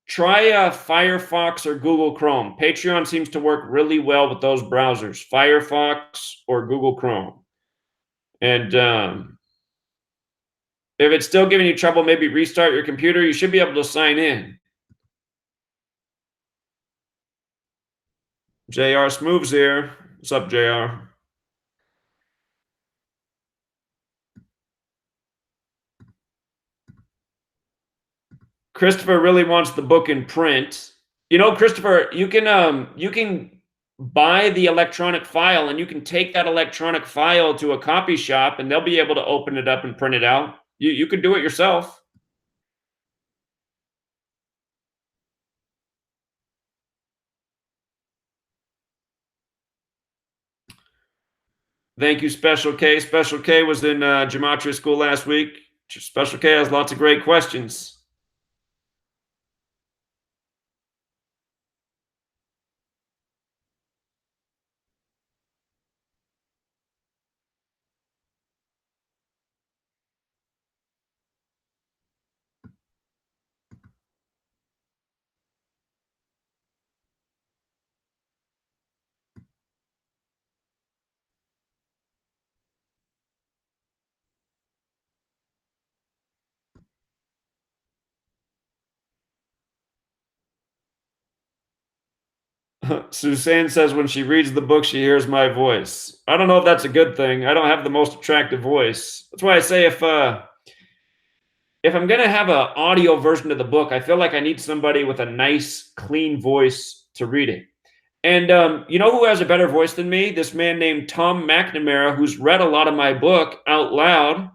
Try Firefox or Google Chrome. Patreon seems to work really well with those browsers, Firefox or Google Chrome. And if it's still giving you trouble, maybe restart your computer. You should be able to sign in. JR Smooth's here. What's up, JR? Christopher really wants the book in print. You know, Christopher, you can buy the electronic file, and you can take that electronic file to a copy shop, and they'll be able to open it up and print it out. You could do it yourself. Thank you, Special K. Special K was in gematria school last week. Special K has lots of great questions. Suzanne says when she reads the book, she hears my voice. I don't know if that's a good thing. I don't have the most attractive voice. That's why I say if I'm going to have an audio version of the book, I feel like I need somebody with a nice, clean voice to read it. And you know who has a better voice than me? This man named Tom McNamara, who's read a lot of my book out loud.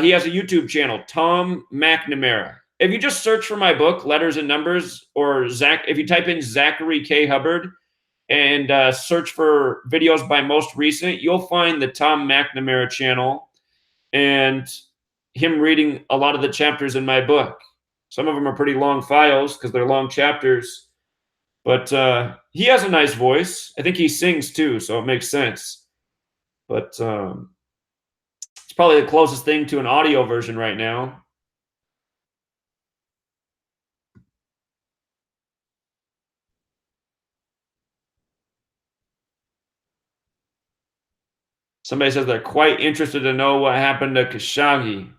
He has a YouTube channel, Tom McNamara. if you just search for my book, Letters and Numbers, or if you type in Zachary K. Hubbard and search for videos by most recent, you'll find the Tom McNamara channel and him reading a lot of the chapters in my book. Some of them are pretty long files because they're long chapters, but he has a nice voice. I think he sings too, so it makes sense. But it's probably the closest thing to an audio version right now. Somebody says they're quite interested to know what happened to Khashoggi.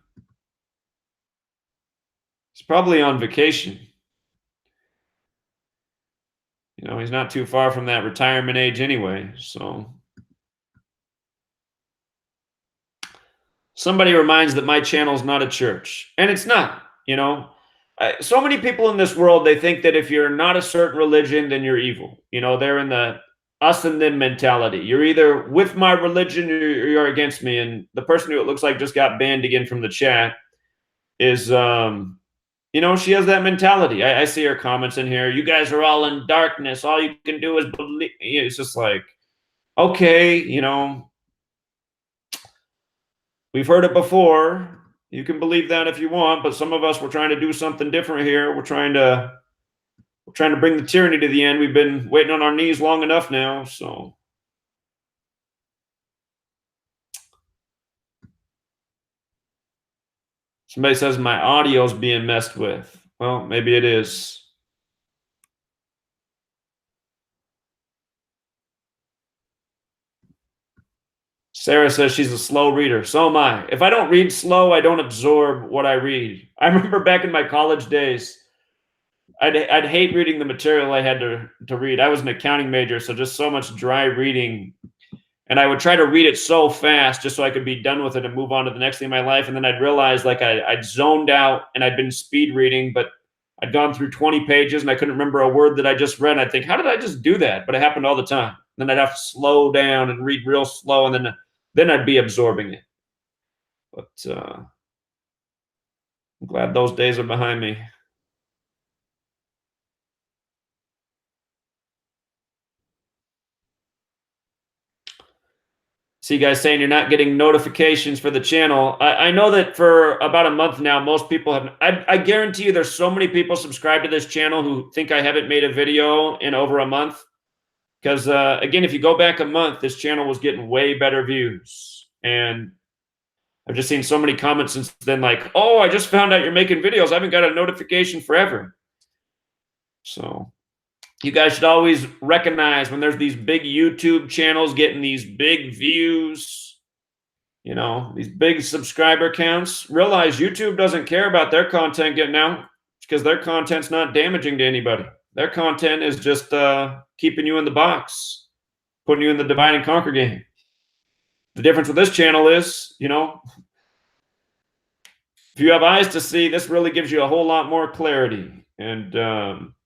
He's probably on vacation. You know, he's not too far from that retirement age anyway, so. Somebody reminds that my channel is not a church, and it's not, you know. So many people in this world, they think that if you're not a certain religion, then you're evil. You know, they're in the us and them mentality. You're either with my religion or you're against me. And the person who it looks like just got banned again from the chat is, you know, she has that mentality. I see her comments in here. You guys are all in darkness. All you can do is believe. It's just like, okay, you know, we've heard it before. You can believe that if you want, but some of us, we're trying to do something different here. We're trying to bring the tyranny to the end. We've been waiting on our knees long enough now, so. Somebody says my audio's being messed with. Well, maybe it is. Sarah says she's a slow reader. So am I. If I don't read slow, I don't absorb what I read. I remember back in my college days, I'd hate reading the material I had to read. I was an accounting major, so just so much dry reading. And I would try to read it so fast just so I could be done with it and move on to the next thing in my life. And then I'd realize like I'd zoned out and I'd been speed reading, but I'd gone through 20 pages and I couldn't remember a word that I just read. I'd think, how did I just do that? But it happened all the time. Then I'd have to slow down and read real slow, and then I'd be absorbing it. But I'm glad those days are behind me. See you guys saying you're not getting notifications for the channel. I know that for about a month now, most people have. I guarantee you there's so many people subscribed to this channel who think I haven't made a video in over a month. Because, again, if you go back a month, this channel was getting way better views. And I've just seen so many comments since then like, oh, I just found out you're making videos. I haven't got a notification forever. So you guys should always recognize when there's these big YouTube channels getting these big views, you know, these big subscriber counts. Realize YouTube doesn't care about their content getting out because their content's not damaging to anybody. Their content is just keeping you in the box, putting you in the divide and conquer game. The difference with this channel is, you know, if you have eyes to see, this really gives you a whole lot more clarity. And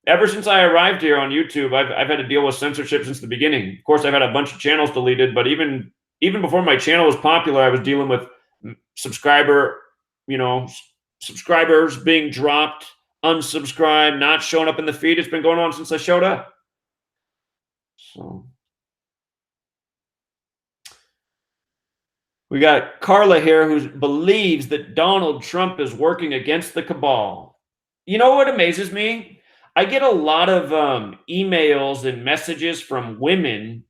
ever since I arrived here on YouTube, I've had to deal with censorship since the beginning. Of course, I've had a bunch of channels deleted, but even before my channel was popular, I was dealing with subscribers being dropped, unsubscribed, not showing up in the feed. It's been going on since I showed up. So we got Carla here who believes that Donald Trump is working against the cabal. You know what amazes me? I get a lot of emails and messages from women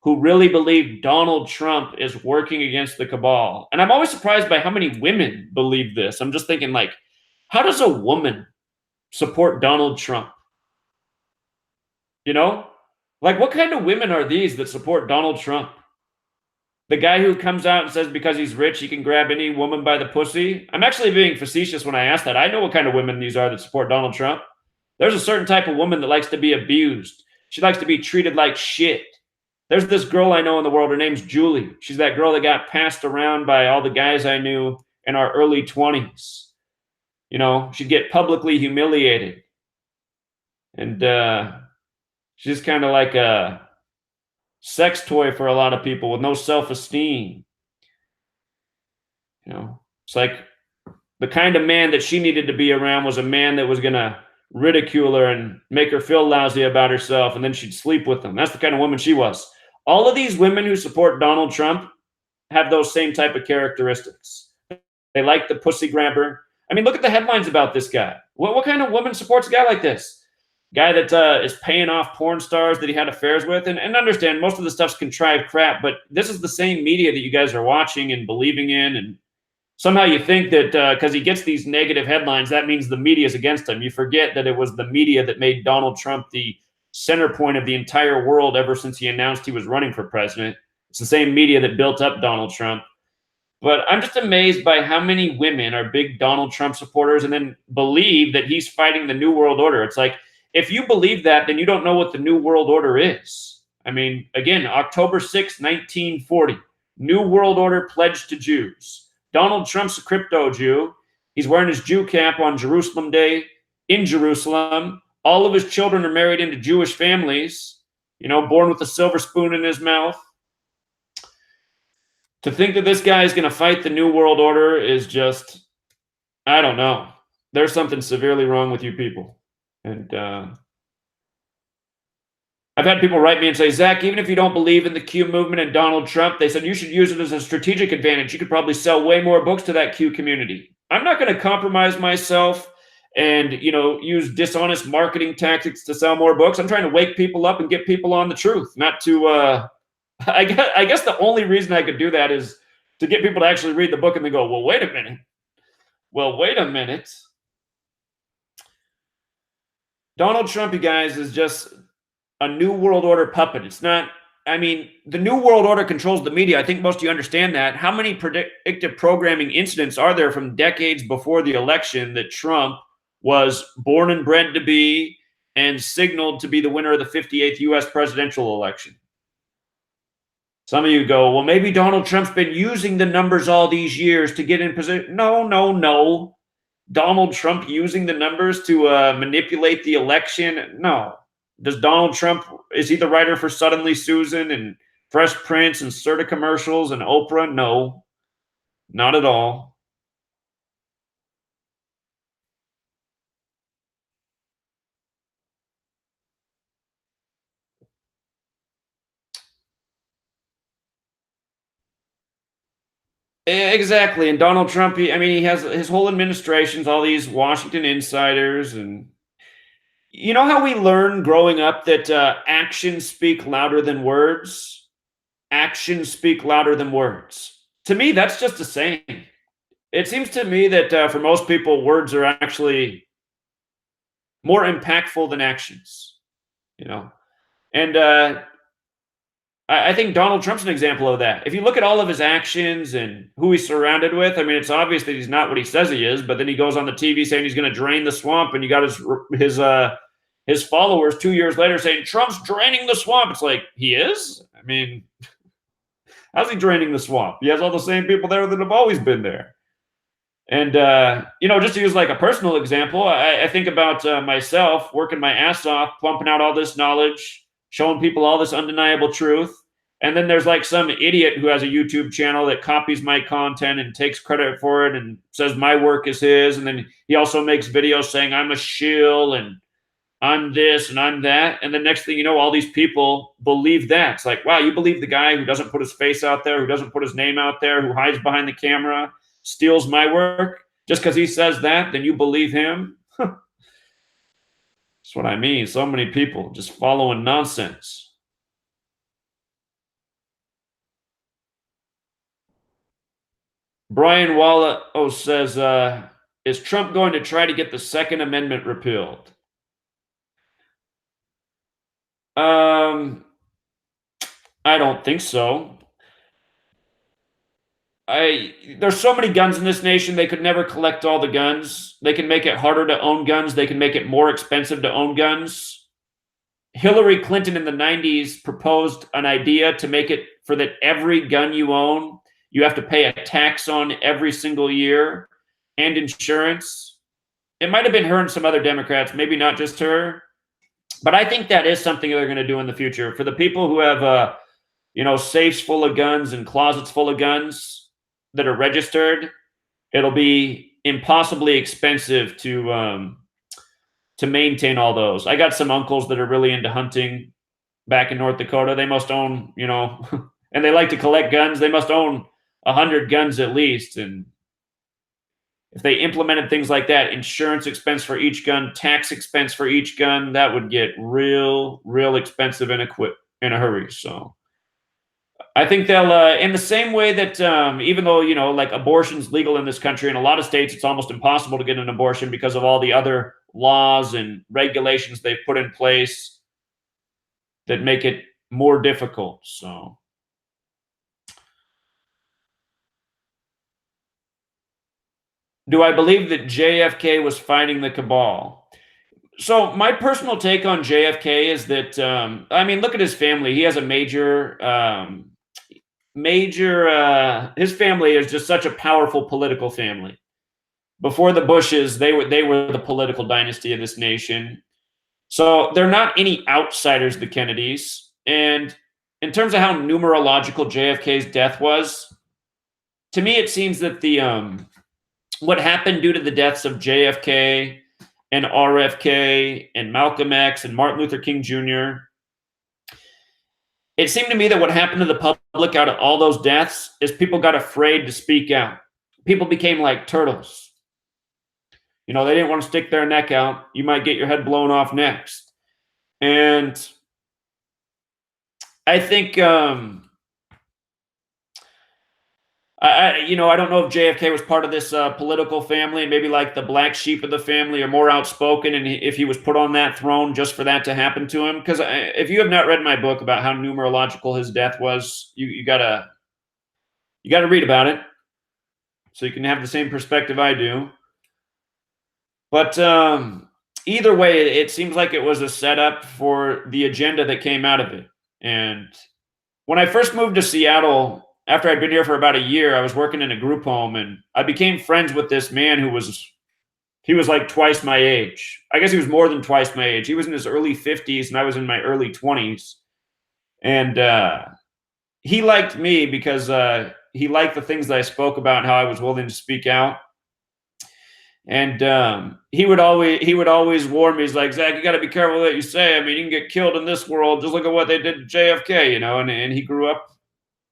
who really believe Donald Trump is working against the cabal. And I'm always surprised by how many women believe this. I'm just thinking, like, how does a woman support Donald Trump? You know? Like, what kind of women are these that support Donald Trump? The guy who comes out and says because he's rich, he can grab any woman by the pussy. I'm actually being facetious when I ask that. I know what kind of women these are that support Donald Trump. There's a certain type of woman that likes to be abused. She likes to be treated like shit. There's this girl I know in the world. Her name's Julie. She's that girl that got passed around by all the guys I knew in our early 20s. You know, she'd get publicly humiliated. And she's just kind of like a sex toy for a lot of people with no self-esteem. You know, it's like The kind of man that she needed to be around was a man that was going to ridicule her and make her feel lousy about herself, and then she'd sleep with him. That's the kind of woman she was. All of these women who support Donald Trump have those same type of characteristics. They like the pussy grabber. I mean, look at the headlines about this guy. What kind of woman supports a guy like this? Guy that is paying off porn stars that he had affairs with. And understand, most of the stuff's contrived crap, but this is the same media that you guys are watching and believing in. And somehow you think that because he gets these negative headlines, that means the media is against him. You forget that it was the media that made Donald Trump the center point of the entire world ever since he announced he was running for president. It's the same media that built up Donald Trump. But I'm just amazed by how many women are big Donald Trump supporters and then believe that he's fighting the New World Order. It's like, if you believe that, then you don't know what the New World Order is. I mean, again, October 6, 1940, New World Order pledged to Jews. Donald Trump's a crypto Jew. He's wearing his Jew cap on Jerusalem Day in Jerusalem. All of his children are married into Jewish families, born with a silver spoon in his mouth. To think that this guy is going to fight the New World Order is just, I don't know. There's something severely wrong with you people. And I've had people write me and say, Zach, even if you don't believe in the Q movement and Donald Trump, they said you should use it as a strategic advantage. You could probably sell way more books to that Q community. I'm not going to compromise myself and, use dishonest marketing tactics to sell more books. I'm trying to wake people up and get people on the truth, not to, I guess the only reason I could do that is to get people to actually read the book and then go, well, wait a minute. Donald Trump, you guys, is just a New World Order puppet. It's not, the New World Order controls the media. I think most of you understand that. How many predictive programming incidents are there from decades before the election that Trump was born and bred to be and signaled to be the winner of the 58th U.S. presidential election? Some of you go, well, maybe Donald Trump's been using the numbers all these years to get in position. No. Donald Trump using the numbers to manipulate the election? No. Does Donald Trump, is he the writer for Suddenly Susan and Fresh Prince and Serta commercials and Oprah? No, not at all. Exactly. And Donald Trump, he has his whole administration's all these Washington insiders. And you know how we learn growing up that actions speak louder than words? Actions speak louder than words. To me, that's just a saying. It seems to me that for most people, words are actually more impactful than actions, And I think Donald Trump's an example of that. If you look at all of his actions and who he's surrounded with, it's obvious that he's not what he says he is, but then he goes on the TV saying he's going to drain the swamp, and you got his followers 2 years later saying Trump's draining the swamp. It's like, he is? How's he draining the swamp? He has all the same people there that have always been there. And, just to use like a personal example, I think about myself working my ass off, pumping out all this knowledge, showing people all this undeniable truth. And then there's like some idiot who has a YouTube channel that copies my content and takes credit for it and says my work is his. And then he also makes videos saying I'm a shill and I'm this and I'm that. And the next thing you know, all these people believe that. It's like, wow, you believe the guy who doesn't put his face out there, who doesn't put his name out there, who hides behind the camera, steals my work just because he says that, then you believe him? That's what I mean. So many people just following nonsense. Brian Wallo says, is Trump going to try to get the Second Amendment repealed? I don't think so. There's so many guns in this nation, they could never collect all the guns. They can make it harder to own guns. They can make it more expensive to own guns. Hillary Clinton in the 90s proposed an idea to make it for that every gun you own, you have to pay a tax on every single year and insurance. It might have been her and some other Democrats, maybe not just her. But I think that is something they're going to do in the future. For the people who have, safes full of guns and closets full of guns that are registered, it'll be impossibly expensive to maintain all those. I got some uncles that are really into hunting back in North Dakota. They must own, and they like to collect guns. They must own 100 guns at least. And if they implemented things like that, insurance expense for each gun, tax expense for each gun, that would get real, real expensive in a hurry. So I think they'll, in the same way that even though, like abortion's legal in this country, in a lot of states, it's almost impossible to get an abortion because of all the other laws and regulations they've put in place that make it more difficult. So do I believe that JFK was fighting the cabal? So my personal take on JFK is that, look at his family. He has a his family is just such a powerful political family. Before the Bushes, they were the political dynasty of this nation. So they're not any outsiders, the Kennedys. And in terms of how numerological JFK's death was, to me, it seems that what happened due to the deaths of JFK and RFK and Malcolm X and Martin Luther King Jr., it seemed to me that what happened to the public out of all those deaths is people got afraid to speak out. People became like turtles. They didn't want to stick their neck out. You might get your head blown off next. And I think, I don't know if JFK was part of this political family, maybe like the black sheep of the family or more outspoken, and if he was put on that throne just for that to happen to him. Because if you have not read my book about how numerological his death was, you gotta read about it so you can have the same perspective I do. But either way, it seems like it was a setup for the agenda that came out of it. And when I first moved to Seattle, after I'd been here for about a year, I was working in a group home, and I became friends with this man who was like twice my age. I guess he was more than twice my age. He was in his early 50s, and I was in my early 20s. And he liked me because he liked the things that I spoke about and how I was willing to speak out. And he would always warn me. He's like, Zach, you got to be careful what you say. You can get killed in this world. Just look at what they did to JFK, And he grew up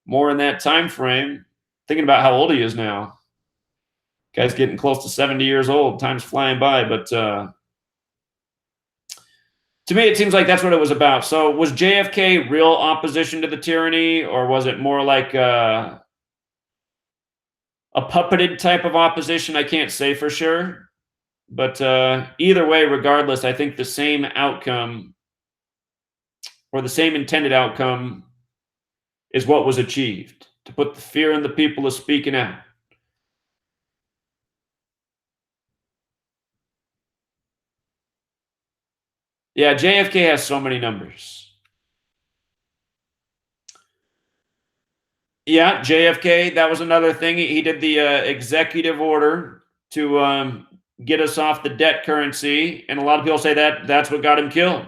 more in that time frame. Thinking about how old he is now. Guy's getting close to 70 years old. Time's flying by. But to me, it seems like that's what it was about. So was JFK real opposition to the tyranny, or was it more like a puppeted type of opposition? I can't say for sure. But either way, regardless, I think the same outcome or the same intended outcome is what was achieved, to put the fear in the people of speaking out. Yeah, JFK has so many numbers. Yeah, JFK, that was another thing. He did the executive order to get us off the debt currency, and a lot of people say that's what got him killed.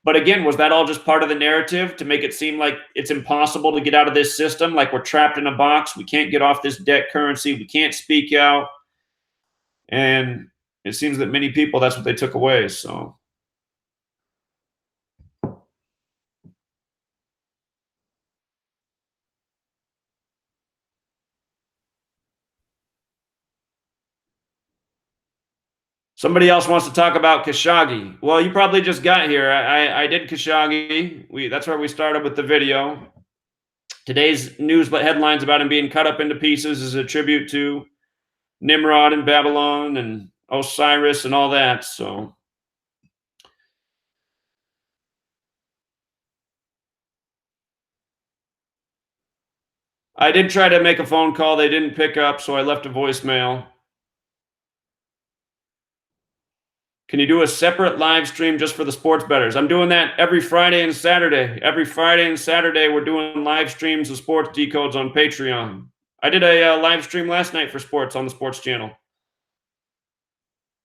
But again, was that all just part of the narrative to make it seem like it's impossible to get out of this system? Like we're trapped in a box. We can't get off this debt currency. We can't speak out. And it seems that many people, that's what they took away. So somebody else wants to talk about Khashoggi. Well, you probably just got here. I did Khashoggi. That's where we started with the video. Today's news headlines about him being cut up into pieces is a tribute to Nimrod and Babylon and Osiris and all that. So I did try to make a phone call. They didn't pick up, so I left a voicemail. Can you do a separate live stream just for the sports bettors? I'm doing that every Friday and Saturday. Every Friday and Saturday, we're doing live streams of sports decodes on Patreon. I did a live stream last night for sports on the sports channel.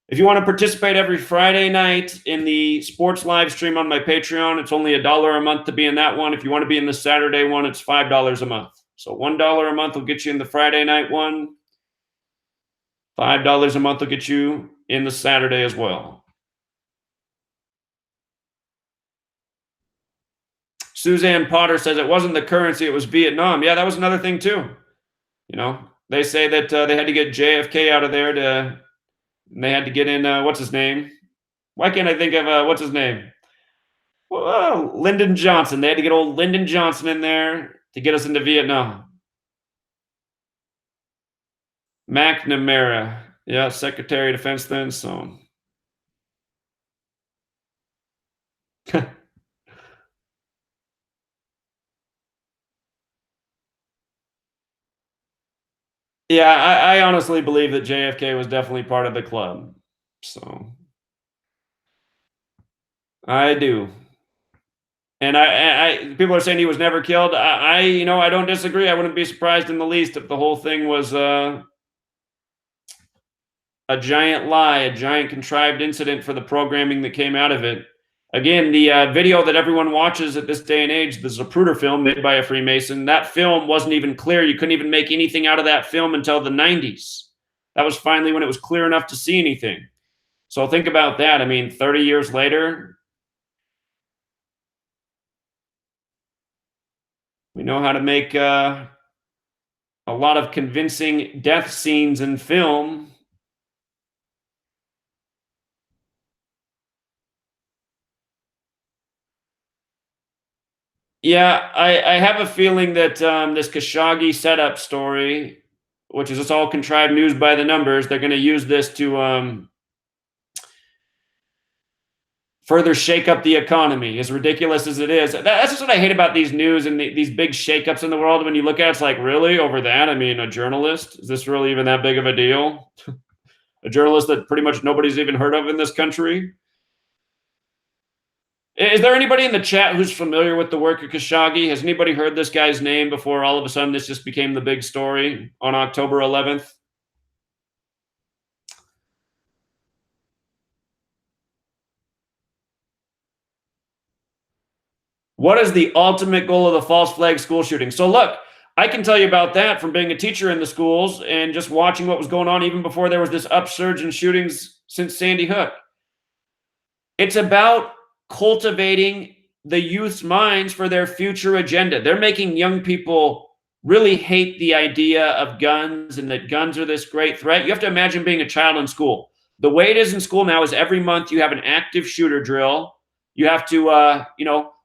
If you want to participate every Friday night in the sports live stream on my Patreon, it's only $1 a month to be in that one. If you want to be in the Saturday one, it's $5 a month. So $1 a month will get you in the Friday night one. $5 a month will get you in the Saturday as well. Suzanne Potter says it wasn't the currency, it was Vietnam. Yeah, that was another thing too. You know, they say that they had to get JFK out of there they had to get in, what's his name? Why can't I think of, what's his name? Well, Lyndon Johnson. They had to get old Lyndon Johnson in there to get us into Vietnam. McNamara. Yeah, Secretary of Defense then, so. Yeah, I honestly believe that JFK was definitely part of the club. So I do. And people are saying he was never killed. I don't disagree. I wouldn't be surprised in the least if the whole thing was a giant lie, a giant contrived incident for the programming that came out of it. Again, the video that everyone watches at this day and age, the Zapruder film made by a Freemason, that film wasn't even clear. You couldn't even make anything out of that film until the 90s. That was finally when it was clear enough to see anything. So think about that. I mean, 30 years later, we know how to make a lot of convincing death scenes in film. Yeah, I have a feeling that this Khashoggi setup story, which is just all contrived news by the numbers, they're going to use this to further shake up the economy, as ridiculous as it is. That's just what I hate about these news and these big shakeups in the world. When you look at it, it's like, really? Over that? I mean, a journalist? Is this really even that big of a deal? A journalist that pretty much nobody's even heard of in this country? Is there anybody in the chat who's familiar with the work of Khashoggi? Has anybody heard this guy's name before all of a sudden this just became the big story on October 11th? What is the ultimate goal of the false flag school shooting? So look, I can tell you about that from being a teacher in the schools and just watching what was going on even before there was this upsurge in shootings since Sandy Hook. It's about cultivating the youth's minds for their future agenda. They're making young people really hate the idea of guns and that guns are this great threat. You have to imagine being a child in school. The way it is in school now is every month you have an active shooter drill. You have to,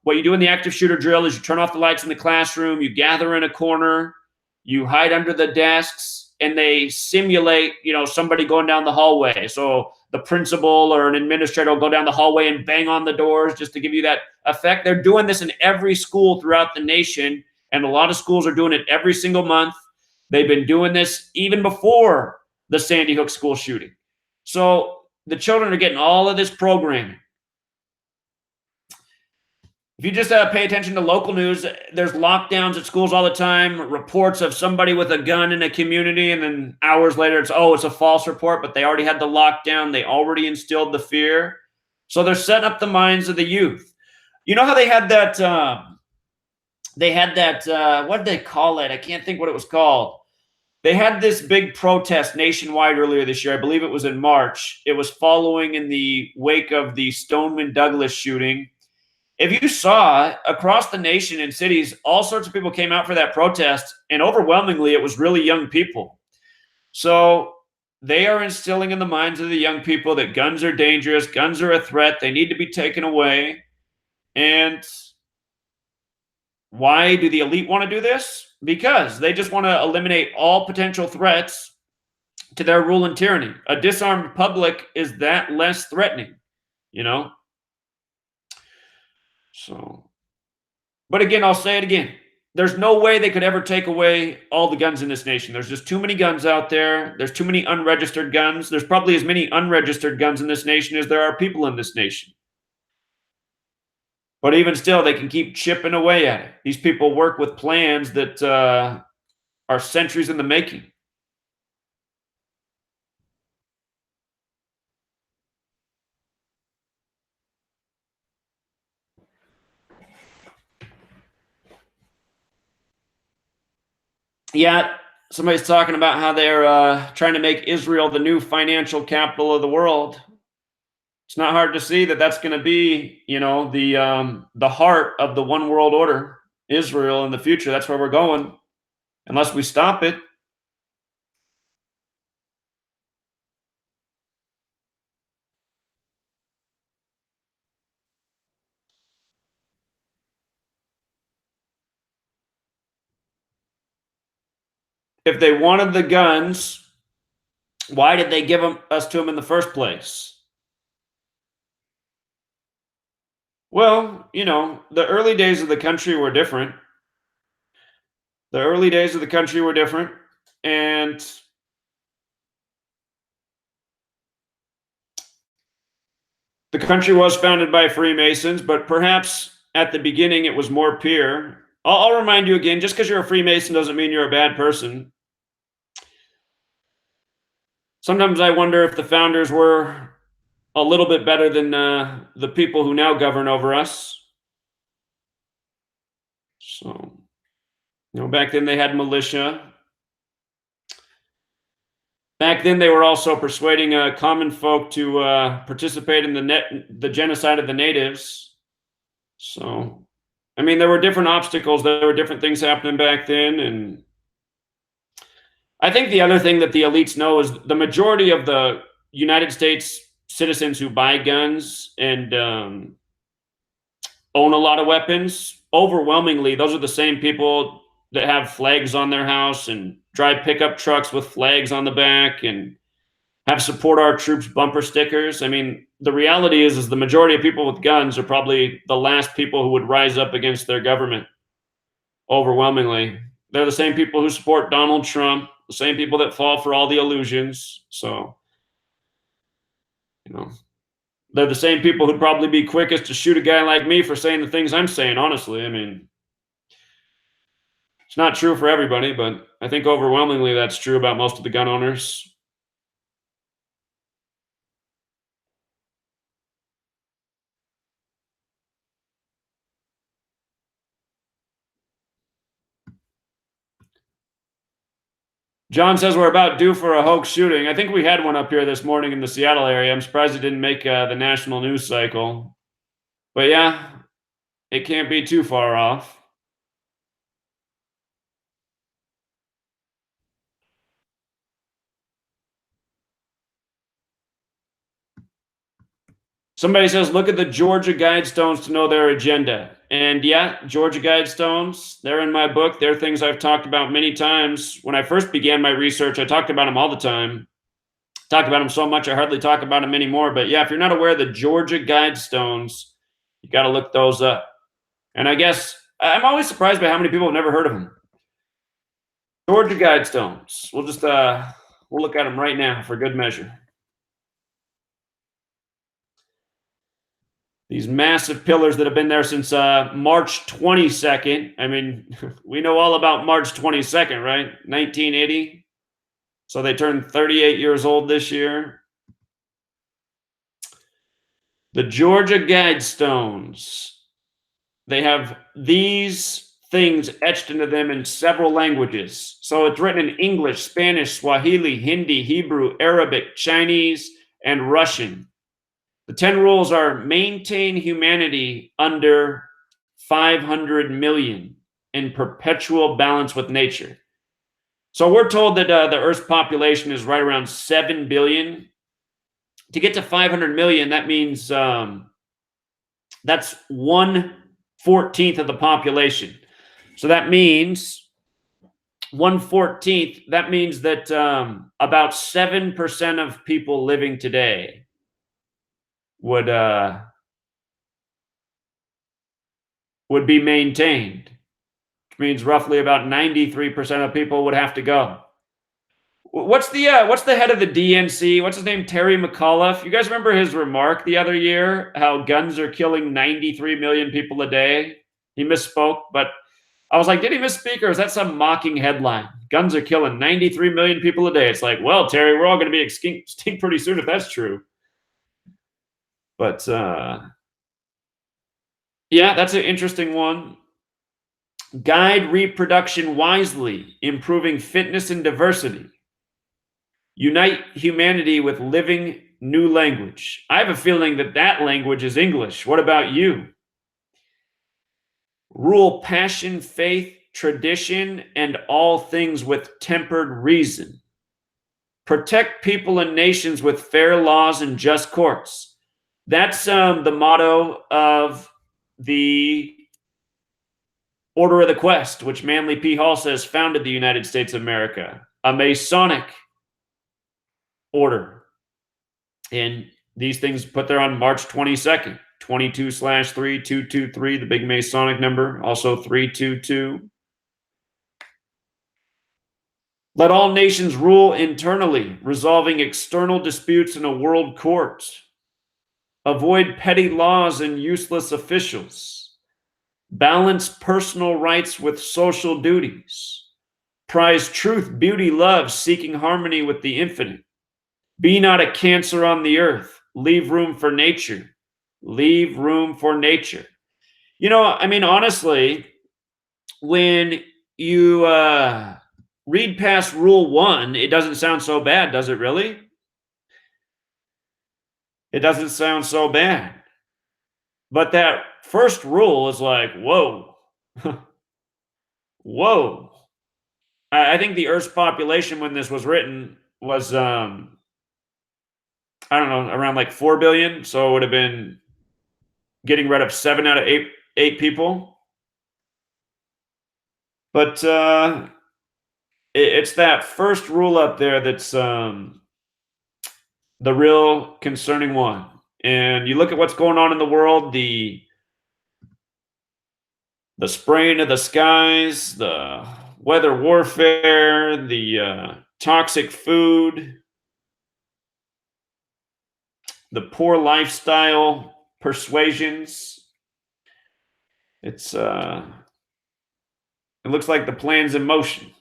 what you do in the active shooter drill is you turn off the lights in the classroom, you gather in a corner, you hide under the desks, and they simulate, somebody going down the hallway. So the principal or an administrator will go down the hallway and bang on the doors just to give you that effect. They're doing this in every school throughout the nation, and a lot of schools are doing it every single month. They've been doing this even before the Sandy Hook school shooting. So the children are getting all of this programming. If you just pay attention to local news, there's lockdowns at schools all the time, reports of somebody with a gun in a community, and then hours later it's a false report, but they already had the lockdown. They already instilled the fear. So they're setting up the minds of the youth. You know how they had that, what did they call it? I can't think what it was called. They had this big protest nationwide earlier this year. I believe it was in March. It was following in the wake of the Stoneman Douglas shooting. If you saw across the nation in cities, all sorts of people came out for that protest, and overwhelmingly it was really young people. So they are instilling in the minds of the young people that guns are dangerous, guns are a threat, they need to be taken away. And why do the elite want to do this? Because they just want to eliminate all potential threats to their rule and tyranny. A disarmed public is that less threatening, So, but again, I'll say it again. There's no way they could ever take away all the guns in this nation. There's just too many guns out there. There's too many unregistered guns. There's probably as many unregistered guns in this nation as there are people in this nation. But even still, they can keep chipping away at it. These people work with plans that are centuries in the making. Yeah, somebody's talking about how they're trying to make Israel the new financial capital of the world. It's not hard to see that that's going to be, the heart of the one world order, Israel in the future. That's where we're going, unless we stop it. If they wanted the guns, why did they give us to them in the first place? Well, the early days of the country were different. The early days of the country were different. And the country was founded by Freemasons, but perhaps at the beginning it was more pure. I'll remind you again, just because you're a Freemason doesn't mean you're a bad person. Sometimes I wonder if the founders were a little bit better than the people who now govern over us. So, back then they had militia. Back then they were also persuading common folk to participate in the genocide of the natives. So, I mean, there were different obstacles. There were different things happening back then. And I think the other thing that the elites know is the majority of the United States citizens who buy guns and own a lot of weapons, overwhelmingly, those are the same people that have flags on their house and drive pickup trucks with flags on the back and have support our troops bumper stickers. I mean, the reality is the majority of people with guns are probably the last people who would rise up against their government. Overwhelmingly, they're the same people who support Donald Trump, the same people that fall for all the illusions. So, they're the same people who'd probably be quickest to shoot a guy like me for saying the things I'm saying, honestly. I mean, it's not true for everybody, but I think overwhelmingly that's true about most of the gun owners. John says we're about due for a hoax shooting. I think we had one up here this morning in the Seattle area. I'm surprised it didn't make the national news cycle. But yeah, it can't be too far off. Somebody says, look at the Georgia Guidestones to know their agenda. And yeah, Georgia Guidestones, they're in my book. They're things I've talked about many times. When I first began my research, I talked about them all the time. Talked about them so much, I hardly talk about them anymore. But yeah, if you're not aware of the Georgia Guidestones, you got to look those up. And I guess I'm always surprised by how many people have never heard of them. Georgia Guidestones. We'll just we'll look at them right now for good measure. These massive pillars that have been there since March 22nd. I mean, we know all about March 22nd, right? 1980. So they turned 38 years old this year. The Georgia Guidestones. They have these things etched into them in several languages. So it's written in English, Spanish, Swahili, Hindi, Hebrew, Arabic, Chinese, and Russian. The 10 rules are maintain humanity under 500 million in perpetual balance with nature. So we're told that the Earth's population is right around 7 billion. To get to 500 million, that means that's 1/14 of the population. So that means 1/14. That means that about 7% of people living today would be maintained, which means roughly about 93% of people would have to go. What's the head of the DNC? What's his name? Terry McAuliffe. You guys remember his remark the other year? How guns are killing 93 million people a day. He misspoke, but I was like, did he misspeak or is that some mocking headline? Guns are killing 93 million people a day. It's like, well, Terry, we're all going to be extinct pretty soon if that's true. But yeah, that's an interesting one. Guide reproduction wisely, improving fitness and diversity. Unite humanity with living new language. I have a feeling that that language is English. What about you? Rule passion, faith, tradition, and all things with tempered reason. Protect people and nations with fair laws and just courts. That's the motto of the Order of the Quest, which Manly P. Hall says founded the United States of America, a Masonic order. And these things put there on March 22nd, 22/3223, the big Masonic number, also 322. Let all nations rule internally, resolving external disputes in a world court. Avoid petty laws and useless officials. Balance personal rights with social duties. Prize truth, beauty, love, seeking harmony with the infinite. Be not a cancer on the earth. Leave room for nature. Leave room for nature. You know, I mean, honestly, when you read past rule 1, it doesn't sound so bad, does it really? It doesn't sound so bad. But that first rule is like, whoa. Whoa. I think the Earth's population when this was written was, I don't know, around like 4 billion. So it would have been getting rid of 7 out of 8 people. But it's that first rule up there that's the real concerning one. And you look at what's going on in the world, the spraying of the skies, the weather warfare, the toxic food, the poor lifestyle persuasions. It looks like the plan's in motion.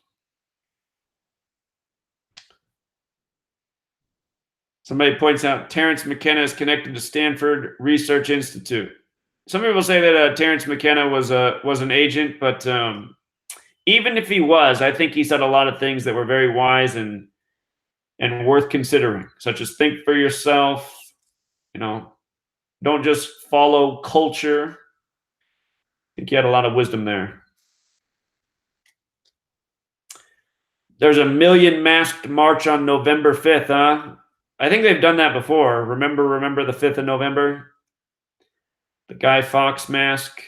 Somebody points out Terence McKenna is connected to Stanford Research Institute. Some people say that Terence McKenna was an agent, but even if he was, I think he said a lot of things that were very wise and worth considering, such as think for yourself. You know, don't just follow culture. I think he had a lot of wisdom there. There's a million masked march on November 5th, huh? I think they've done that before. Remember the 5th of November? The Guy Fawkes mask.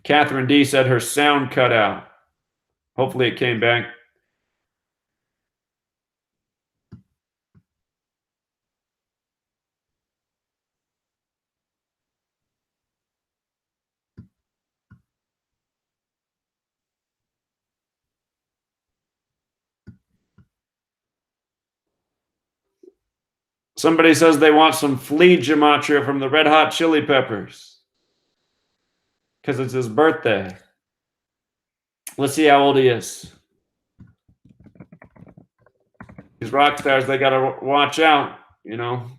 Catherine D said her sound cut out. Hopefully it came back. Somebody says they want some flea gematria from the Red Hot Chili Peppers because it's his birthday. Let's see how old he is. These rock stars, they got to watch out, you know.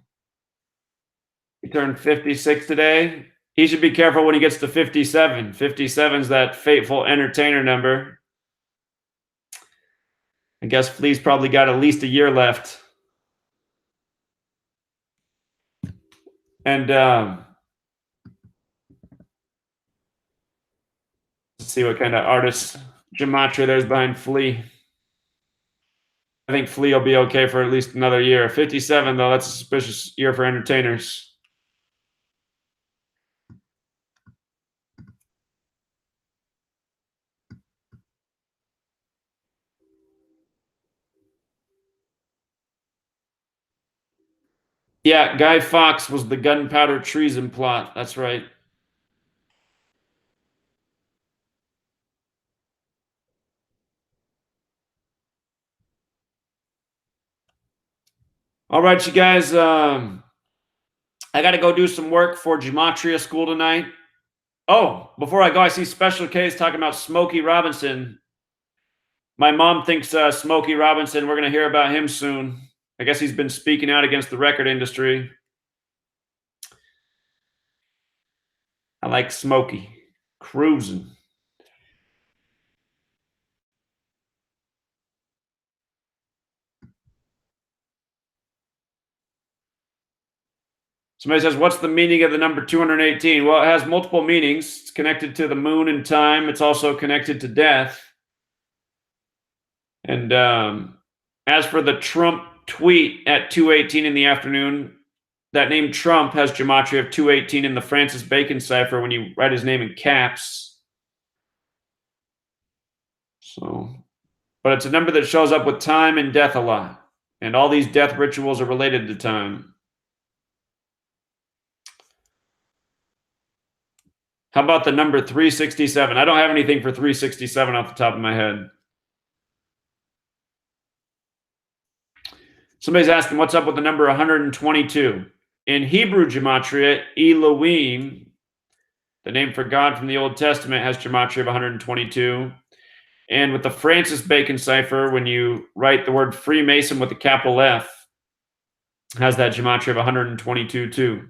He turned 56 today. He should be careful when he gets to 57. 57's that fateful entertainer number. I guess Flea's probably got at least a year left. And let's see what kind of artist gematria there's behind Flea. I think Flea will be okay for at least another year. 57, though, that's a suspicious year for entertainers. Yeah, Guy Fawkes was the gunpowder treason plot. That's right. All right, you guys. I got to go do some work for gematria school tonight. Oh, before I go, I see Special K's talking about Smokey Robinson. My mom thinks Smokey Robinson, we're going to hear about him soon. I guess he's been speaking out against the record industry. I like smoky. Cruising. Somebody says, what's the meaning of the number 218? Well, it has multiple meanings. It's connected to the moon and time. It's also connected to death. And as for the Trump tweet at 2:18 in the afternoon, that name Trump has gematria of 218 in the Francis Bacon cipher when you write his name in caps. So, but it's a number that shows up with time and death a lot. And all these death rituals are related to time. How about the number 367? I don't have anything for 367 off the top of my head. Somebody's asking, what's up with the number 122? In Hebrew gematria, Elohim, the name for God from the Old Testament, has gematria of 122. And with the Francis Bacon cipher, when you write the word Freemason with a capital F, has that gematria of 122 too.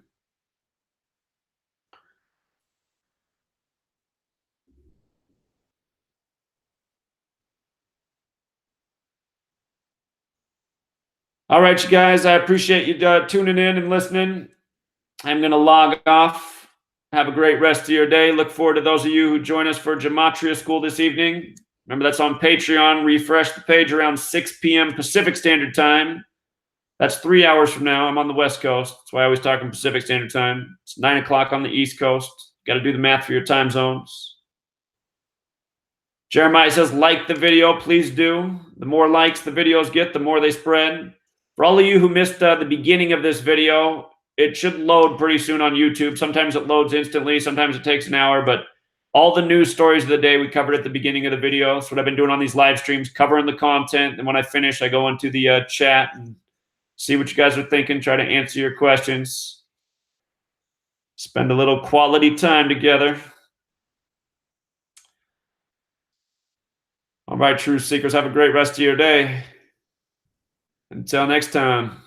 All right, you guys, I appreciate you tuning in and listening. I'm going to log off. Have a great rest of your day. Look forward to those of you who join us for Gematria School this evening. Remember, that's on Patreon. Refresh the page around 6 p.m. Pacific Standard Time. That's 3 hours from now. I'm on the West Coast. That's why I always talk in Pacific Standard Time. It's 9 o'clock on the East Coast. Got to do the math for your time zones. Jeremiah says, like the video, please do. The more likes the videos get, the more they spread. For all of you who missed the beginning of this video, it should load pretty soon on YouTube. Sometimes it loads instantly. Sometimes it takes an hour. But all the news stories of the day we covered at the beginning of the video. That's what I've been doing on these live streams, covering the content. And when I finish, I go into the chat and see what you guys are thinking, try to answer your questions. Spend a little quality time together. All right, Truth Seekers, have a great rest of your day. Until next time.